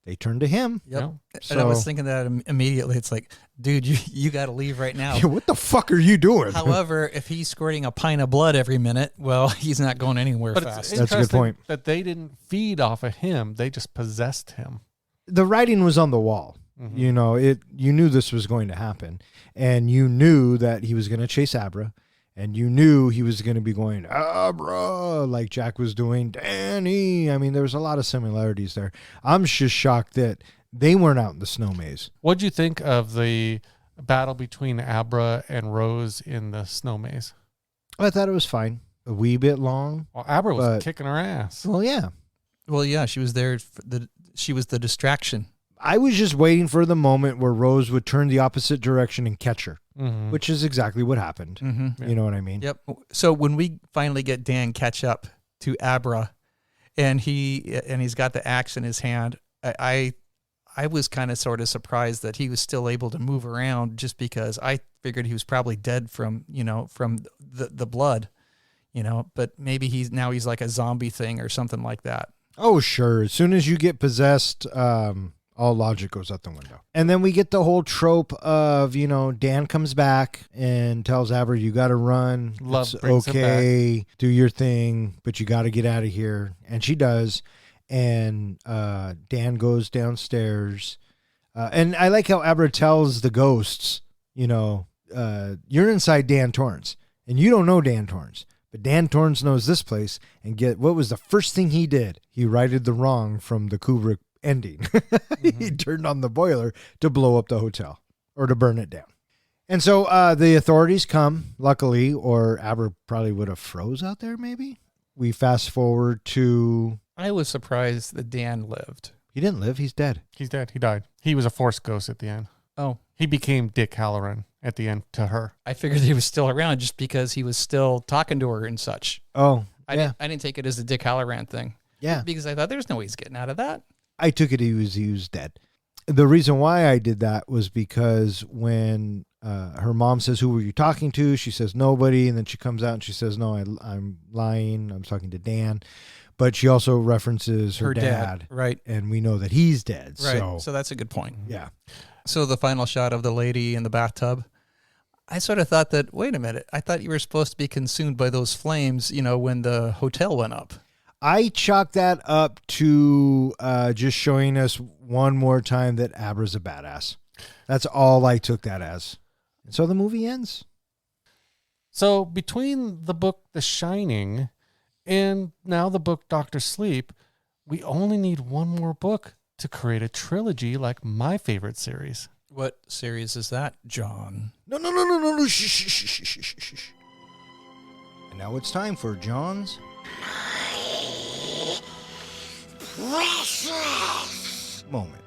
they turn to him. Yep. Yeah. And I was So- thinking that immediately. It's like, dude, you got to leave right now. What the fuck are you doing? However, if he's squirting a pint of blood every minute, well, he's not going anywhere But fast. it's That's a good interesting point. that they didn't feed off of him. They just possessed him. The writing was on the wall. Mhm. You knew this was going to happen, and you knew that he was going to chase Abra, and you knew he was going to be going Abra like Jack was doing Danny. I mean, there was a lot of similarities there. I'm just shocked that they weren't out in the snow maze. What'd you think of the battle between Abra and Rose in the snow maze? I thought it was fine. A wee bit long. Well, Abra was But- kicking her ass. Well, yeah. Well, yeah, she was there. She was the distraction. I was just waiting for the moment where Rose would turn the opposite direction and catch her, Mhm. which is exactly what happened. Mm-hmm. You know what I mean? Yep. So when we finally get Dan catch up to Abra, and he's got the axe in his hand, I was kind of sort of surprised that he was still able to move around, just because I figured he was probably dead from the blood, but maybe he's like a zombie thing or something like that. Oh, sure. As soon as you get possessed, all logic goes out the window. And then we get the whole trope of, Dan comes back and tells Abra, you got to run. Love It's brings him okay. Do your thing, but you got to get out of here. And she does. And Dan goes downstairs. And I like how Abra tells the ghosts, you're inside Dan Torrance. And you don't know Dan Torrance. But Dan Torrance knows this place. And what was the first thing he did? He righted the wrong from the Kubrick ending. He turned on the boiler to blow up the hotel or to burn it down. And so the authorities come, luckily, or Abra probably would have froze out there maybe. We fast forward to... I was surprised that Dan lived. He didn't live. He's dead. He's dead. He died. He was a force ghost at the end. Oh, He became Dick Halloran at the end to her. I figured he was still around just because he was still talking to her and such. Oh, I didn't take it as a Dick Halloran thing. Yeah. Because I thought there's no way he's getting out of that. I took it he was dead. The reason why I did that was because when her mom says, who were you talking to? She says, nobody. And then she comes out and she says, no, I'm lying. I'm talking to Dan. But she also references her dad. Right. And we know that he's dead. Right. So, So that's a good point. yeah. So the final shot of the lady in the bathtub, I sort of thought that, wait a minute, I thought you were supposed to be consumed by those flames, when the hotel went up. I chalk that up to just showing us one more time that Abra's a badass. That's all I took that as. And so the movie ends. So between the book The Shining and now the book Dr. Sleep, we only need one more book to create a trilogy like my favorite series. What series is that, John? No. Shh. And now it's time for John's precious moment.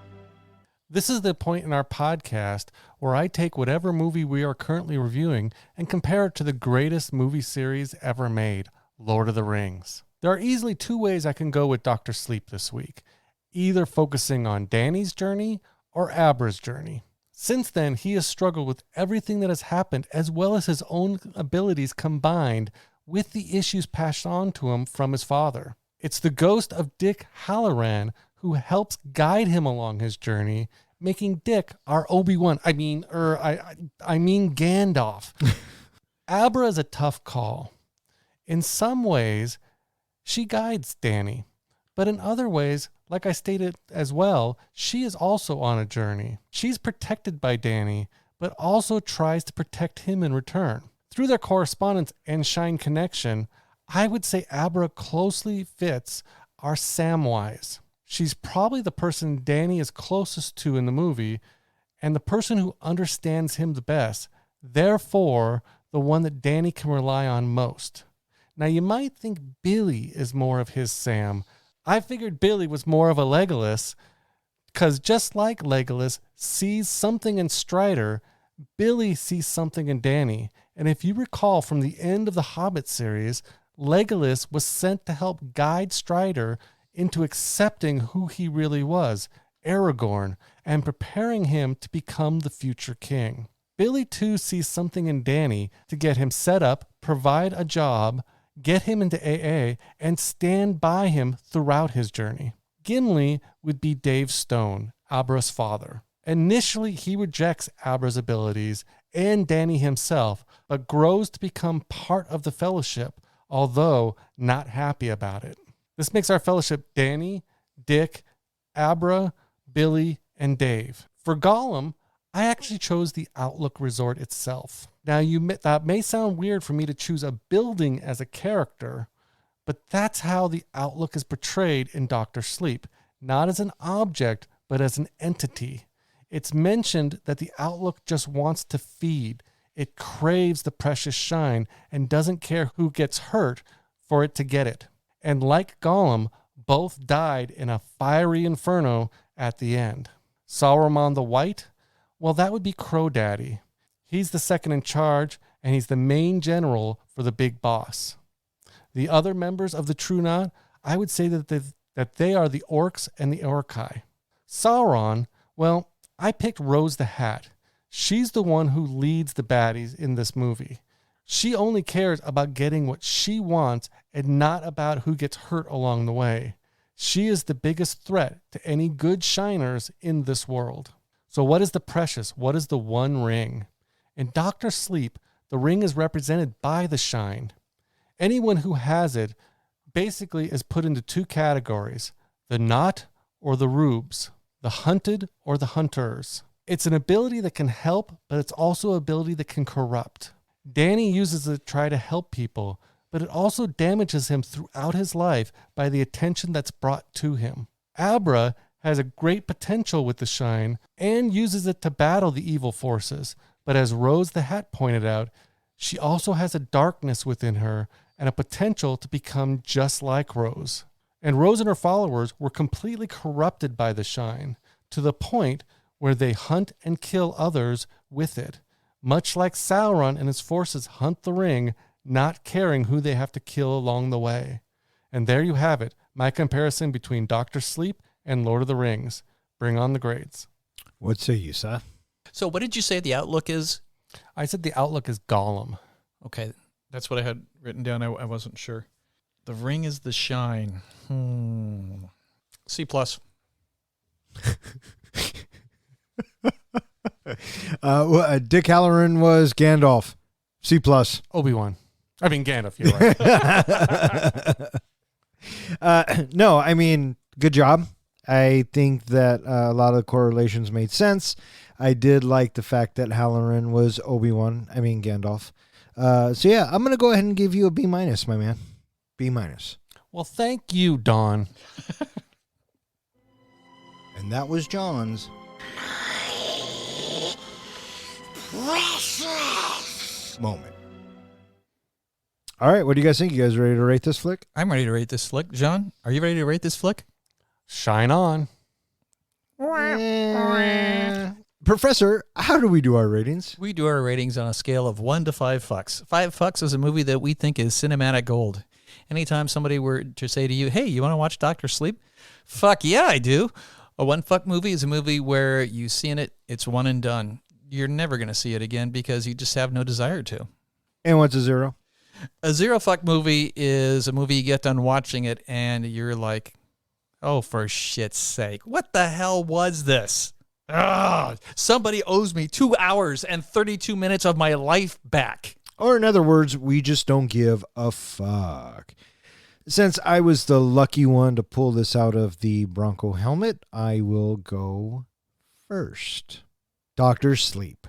This is the point in our podcast where I take whatever movie we are currently reviewing and compare it to the greatest movie series ever made, Lord of the Rings. There are easily two ways I can go with Dr. Sleep this week, either focusing on Danny's journey or Abra's journey. Since then, he has struggled with everything that has happened as well as his own abilities combined with the issues passed on to him from his father. It's the ghost of Dick Halloran who helps guide him along his journey, making Dick our Obi-Wan. I mean Gandalf. Abra is a tough call. In some ways, she guides Danny, but in other ways, like I stated as well, she is also on a journey. She's protected by Danny, but also tries to protect him in return. Through their correspondence and Shine connection, I would say Abra closely fits our Samwise. She's probably the person Danny is closest to in the movie and the person who understands him the best, therefore the one that Danny can rely on most. Now you might think Billy is more of his Sam. I figured Billy was more of a Legolas because just like Legolas sees something in Strider, Billy sees something in Danny. And if you recall from the end of the Hobbit series, Legolas was sent to help guide Strider into accepting who he really was, Aragorn, and preparing him to become the future king. Billy too sees something in Danny to get him set up, provide a job, get him into AA, and stand by him throughout his journey. Gimli would be Dave Stone, Abra's father. Initially, he rejects Abra's abilities and Danny himself, but grows to become part of the Fellowship, although not happy about it. This makes our Fellowship Danny, Dick, Abra, Billy, and Dave. For Gollum, I actually chose the Outlook Resort itself. Now, that may sound weird for me to choose a building as a character, but that's how the Outlook is portrayed in Dr. Sleep, not as an object, but as an entity. It's mentioned that the Outlook just wants to feed. It craves the precious shine and doesn't care who gets hurt for it to get it. And like Gollum, both died in a fiery inferno at the end. Saruman the White? Well, that would be Crow Daddy. He's the second in charge, and he's the main general for the big boss. The other members of the True Knot, I would say that they are the Orcs and the Orcai. Sauron, well, I picked Rose the Hat. She's the one who leads the baddies in this movie. She only cares about getting what she wants and not about who gets hurt along the way. She is the biggest threat to any good shiners in this world. So what is the precious? What is the one ring? In Dr. Sleep, the ring is represented by the shine. Anyone who has it basically is put into two categories, the knot or the rubes, the hunted or the hunters. It's an ability that can help, but it's also an ability that can corrupt. Danny uses it to try to help people, but it also damages him throughout his life by the attention that's brought to him. Abra has a great potential with the shine and uses it to battle the evil forces, but as Rose the Hat pointed out, she also has a darkness within her and a potential to become just like Rose. And Rose and her followers were completely corrupted by the shine, to the point where they hunt and kill others with it, much like Sauron and his forces hunt the ring, not caring who they have to kill along the way. And there you have it, my comparison between Dr. Sleep and Lord of the Rings. Bring on the grades. What say you, Seth? So what did you say the Outlook is? I said the Outlook is Gollum. Okay, that's what I had written down. I wasn't sure. The ring is the shine. C+. Dick Halloran was Gandalf. C+. Obi-Wan. I mean, Gandalf, you're right. No, I mean, good job. I think that a lot of the correlations made sense. I did like the fact that Halloran was Obi-Wan. I mean, Gandalf. So yeah, I'm going to go ahead and give you a B-, my man. B-. Well, thank you, Don. And that was John's moment. All right, what do you guys think? You guys ready to rate this flick? I'm ready to rate this flick. John, are you ready to rate this flick? Shine on. Professor, how do we do our ratings? We do our ratings on a scale of 1 to 5 fucks. 5 fucks is a movie that we think is cinematic gold. Anytime somebody were to say to you, hey, you want to watch Dr. Sleep? Fuck yeah, I do. A 1 fuck movie is a movie where you seen it, it's one and done. You're never going to see it again because you just have no desire to. And what's a 0? A 0 fuck movie is a movie you get done watching it and you're like, oh, for shit's sake, what the hell was this? Somebody owes me 2 hours and 32 minutes of my life back. Or in other words, we just don't give a fuck. Since I was the lucky one to pull this out of the Bronco helmet, I will go first. Dr. Sleep.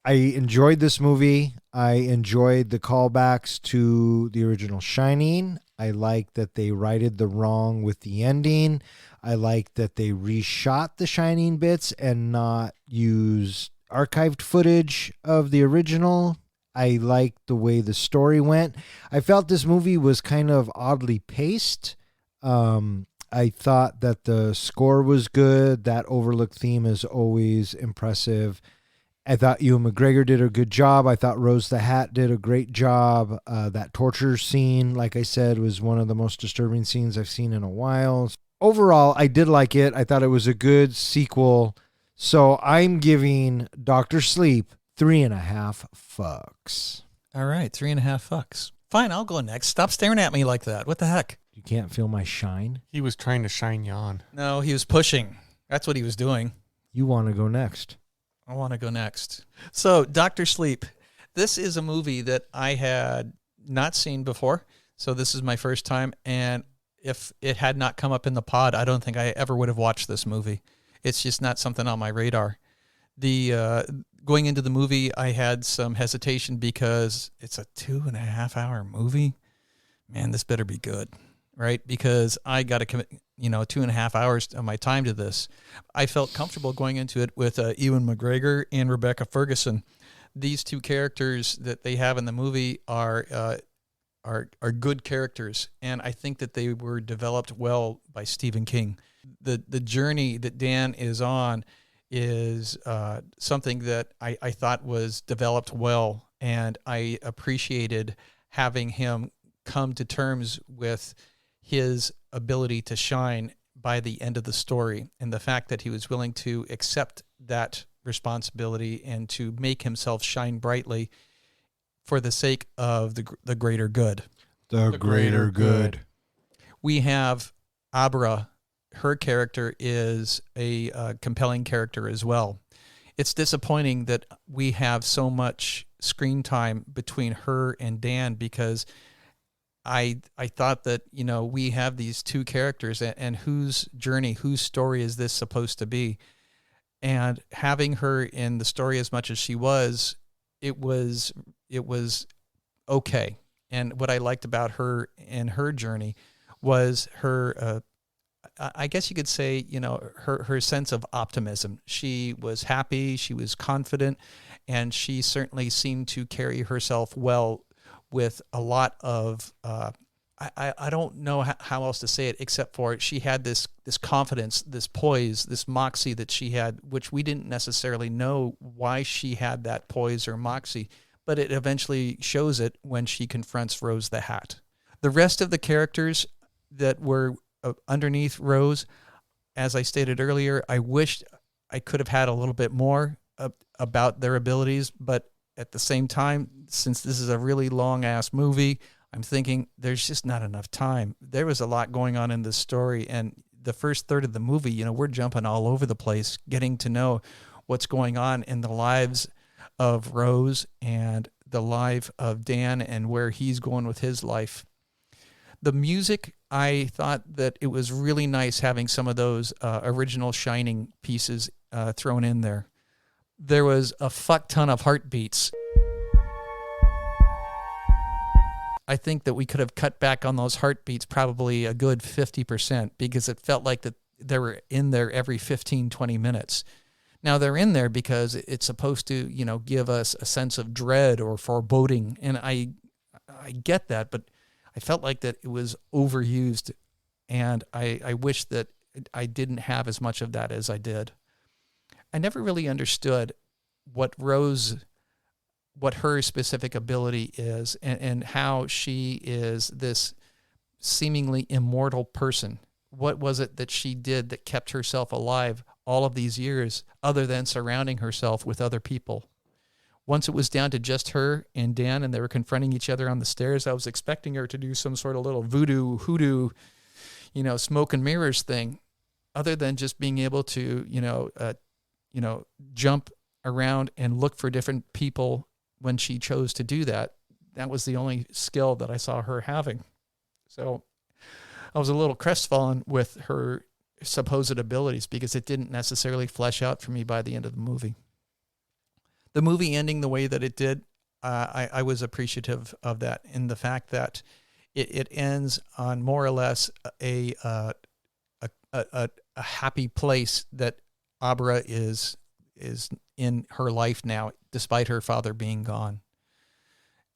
I enjoyed this movie. I enjoyed the callbacks to the original Shining. I like that they righted the wrong with the ending. I like that they reshot the Shining bits and not use archived footage of the original. I liked the way the story went. I felt this movie was kind of oddly paced. I thought that the score was good. That overlooked theme is always impressive. I thought Ewan McGregor did a good job. I thought Rose the Hat did a great job. That torture scene, like I said, was one of the most disturbing scenes I've seen in a while. Overall, I did like it. I thought it was a good sequel. So I'm giving Dr. Sleep 3.5 fucks. All right, 3.5 fucks. Fine, I'll go next. Stop staring at me like that. What the heck? You can't feel my shine? He was trying to shine you on. No, he was pushing. That's what he was doing. You want to go next? I want to go next. So, Dr. Sleep. This is a movie that I had not seen before. So this is my first time. And if it had not come up in the pod, I don't think I ever would have watched this movie. It's just not something on my radar. Going into the movie, I had some hesitation because it's a 2.5 hour movie. Man, this better be good, right? Because I got to commit, 2.5 hours of my time to this. I felt comfortable going into it with Ewan McGregor and Rebecca Ferguson. These two characters that they have in the movie are good characters, and I think that they were developed well by Stephen King. The journey that Dan is on is something that I thought was developed well, and I appreciated having him come to terms with his ability to shine by the end of the story, and the fact that he was willing to accept that responsibility and to make himself shine brightly for the sake of the greater good. The greater good. We have Abra. Her character is a compelling character as well. It's disappointing that we have so much screen time between her and Dan, because I thought that, we have these two characters, and whose journey, whose story is this supposed to be? And having her in the story as much as she was, it was okay. And what I liked about her and her journey was her, I guess you could say, her sense of optimism. She was happy, she was confident, and she certainly seemed to carry herself well with a lot of, I don't know how else to say it, except for she had this confidence, this poise, this moxie that she had, which we didn't necessarily know why she had that poise or moxie, but it eventually shows it when she confronts Rose the Hat. The rest of the characters that were underneath Rose, as I stated earlier, I wished I could have had a little bit more about their abilities, but at the same time, since this is a really long-ass movie, I'm thinking there's just not enough time. There was a lot going on in this story, and the first third of the movie, we're jumping all over the place, getting to know what's going on in the lives of Rose and the life of Dan and where he's going with his life. The music, I thought that it was really nice having some of those original Shining pieces thrown in there. There was a fuck ton of heartbeats. I think that we could have cut back on those heartbeats probably a good 50% because it felt like that they were in there every 15, 20 minutes. Now they're in there because it's supposed to, give us a sense of dread or foreboding. And I get that, but I felt like that it was overused. And I wish that I didn't have as much of that as I did. I never really understood what her specific ability is and how she is this seemingly immortal person. What was it that she did that kept herself alive all of these years other than surrounding herself with other people? Once it was down to just her and Dan and they were confronting each other on the stairs, I was expecting her to do some sort of little voodoo, hoodoo, smoke and mirrors thing, other than just being able to, jump around and look for different people when she chose to do that. That was the only skill that I saw her having. So I was a little crestfallen with her supposed abilities because it didn't necessarily flesh out for me by the end of the movie. The movie ending the way that it did, I was appreciative of that in the fact that it ends on more or less a happy place that Abra is in her life now, despite her father being gone.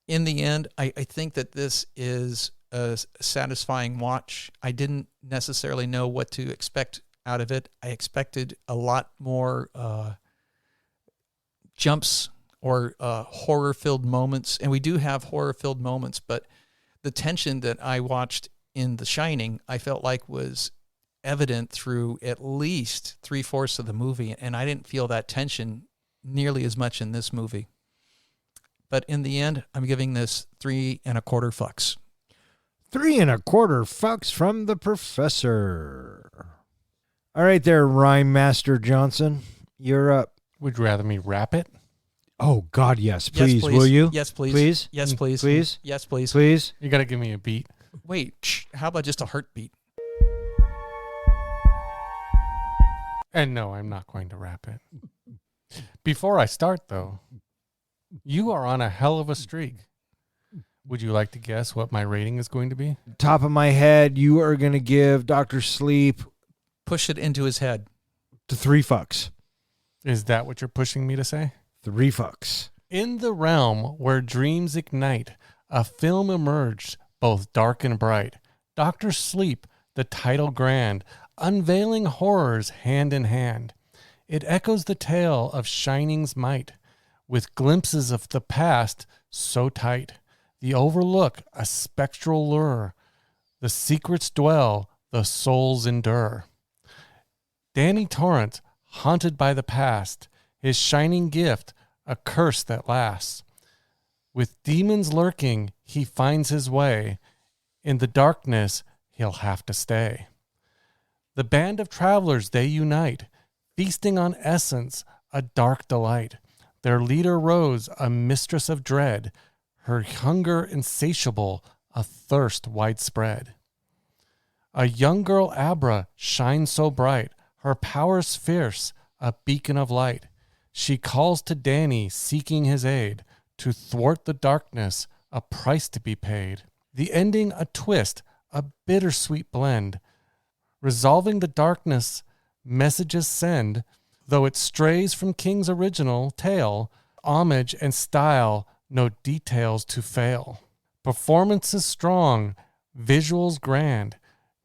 In the end, I think that this is a satisfying watch. I didn't necessarily know what to expect out of it. I expected a lot more jumps or horror-filled moments, and we do have horror-filled moments, but the tension that I watched in The Shining, I felt like was evident through at least 3/4 of the movie, and I didn't feel that tension nearly as much in this movie. But in the end, I'm giving this 3.25 fucks. 3.25 fucks from the professor. All right there, Rhyme Master Johnson. You're up. Would you rather me rap it? Oh, God, yes. Yes, Please, will you? Yes, please. Please? Yes, please. Please? Yes, please. Please? You got to give me a beat. Wait, how about just a heartbeat? And no, I'm not going to rap it. Before I start, though, you are on a hell of a streak. Would you like to guess what my rating is going to be? Top of my head, you are going to give Dr. Sleep Push it into his head. to 3 fucks. Is that what you're pushing me to say? 3 fucks. In the realm where dreams ignite, a film emerged, both dark and bright. Dr. Sleep, the title grand, unveiling horrors hand in hand. It echoes the tale of Shining's might, with glimpses of the past so tight. The overlook, a spectral lure. The secrets dwell, the souls endure. Danny Torrance, haunted by the past, his shining gift, a curse that lasts. With demons lurking, he finds his way. In the darkness, he'll have to stay. The band of travelers, they unite, feasting on essence, a dark delight. Their leader Rose, a mistress of dread, her hunger insatiable, a thirst widespread. A young girl Abra shines so bright, her powers fierce, a beacon of light. She calls to Danny, seeking his aid, to thwart the darkness, a price to be paid. The ending a twist, a bittersweet blend. Resolving the darkness, messages send, though it strays from King's original tale, homage and style, no details to fail. Performances strong, visuals grand,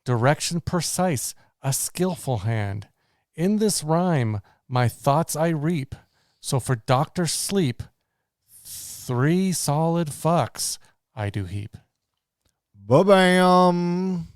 direction precise, a skillful hand. In this rhyme, my thoughts I reap, so for Dr. Sleep, 3 solid fucks I do heap. Ba-bam.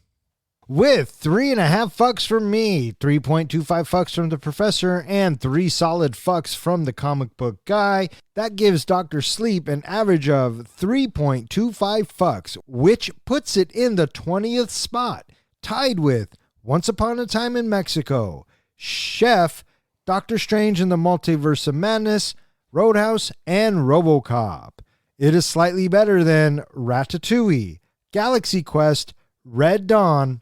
With 3.5 fucks from me, 3.25 fucks from the professor, and 3 solid fucks from the comic book guy, that gives Dr. Sleep an average of 3.25 fucks, which puts it in the 20th spot, tied with Once Upon a Time in Mexico, Chef, Doctor Strange in the Multiverse of Madness, Roadhouse, and RoboCop. It is slightly better than Ratatouille, Galaxy Quest, Red Dawn,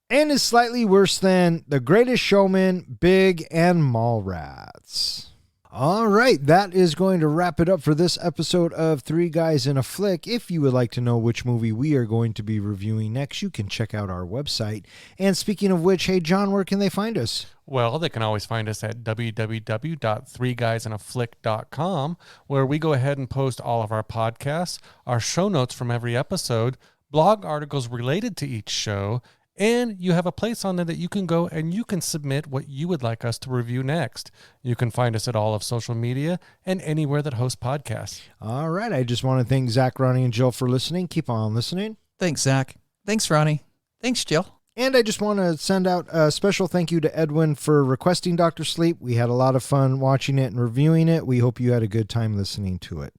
and is slightly worse than The Greatest Showman, Big, and Mallrats. All right, that is going to wrap it up for this episode of Three Guys in a Flick. If you would like to know which movie we are going to be reviewing next, you can check out our website. And speaking of which, hey, John, where can they find us? Well, they can always find us at www.threeguysinaflick.com, where we go ahead and post all of our podcasts, our show notes from every episode, blog articles related to each show, and you have a place on there that you can go and you can submit what you would like us to review next. You can find us at all of social media and anywhere that hosts podcasts. All right, I just want to thank Zach, Ronnie, and Jill for listening. Keep on listening. Thanks, Zach. Thanks, Ronnie. Thanks, Jill. And I just want to send out a special thank you to Edwin for requesting Dr. Sleep. We had a lot of fun watching it and reviewing it. We hope you had a good time listening to it.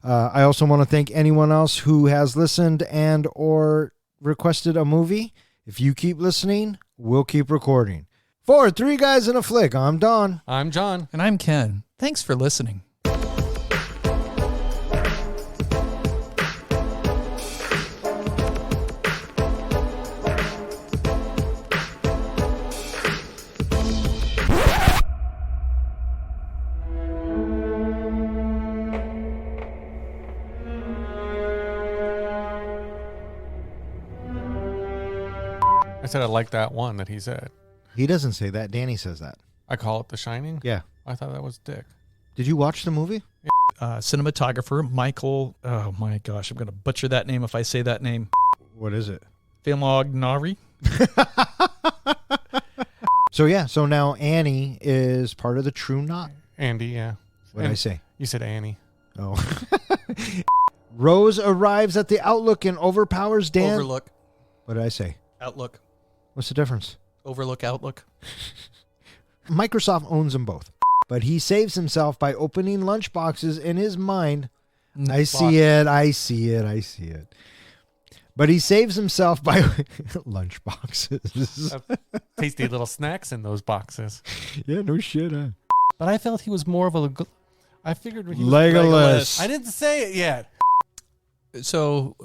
I also want to thank anyone else who has listened and or requested a movie. If you keep listening, we'll keep recording. For Three Guys in a Flick, I'm Don. I'm John. And I'm Ken. Thanks for listening. I said I like that one that he said. He doesn't say that. Danny says that. I call it The Shining? Yeah. I thought that was Dick. Did you watch the movie? Cinematographer Michael, oh my gosh, I'm going to butcher that name if I say that name. What is it? Filmognari. So now Annie is part of the True Knot. Andy, yeah. What did I say? You said Annie. Oh. Rose arrives at the Outlook and overpowers Dan. Overlook. What did I say? Outlook. What's the difference? Overlook, Outlook. Microsoft owns them both. But he saves himself by opening lunchboxes in his mind. I see it. But he saves himself by lunchboxes. Tasty little snacks in those boxes. Yeah, no shit, huh? But I felt he was more of a... I figured he was... Legolas. I didn't say it yet. So,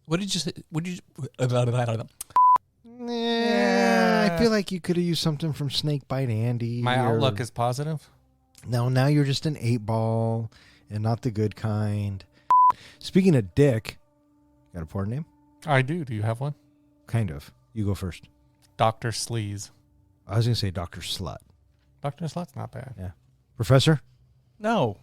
what did you say? Yeah, I feel like you could have used something from Snakebite Andy. My outlook is positive. No, now you're just an 8-ball and not the good kind. Speaking of dick, got a porn name? I do. Do you have one? Kind of. You go first. Dr. Sleaze. I was going to say Dr. Slut. Dr. Slut's not bad. Yeah. Professor? No.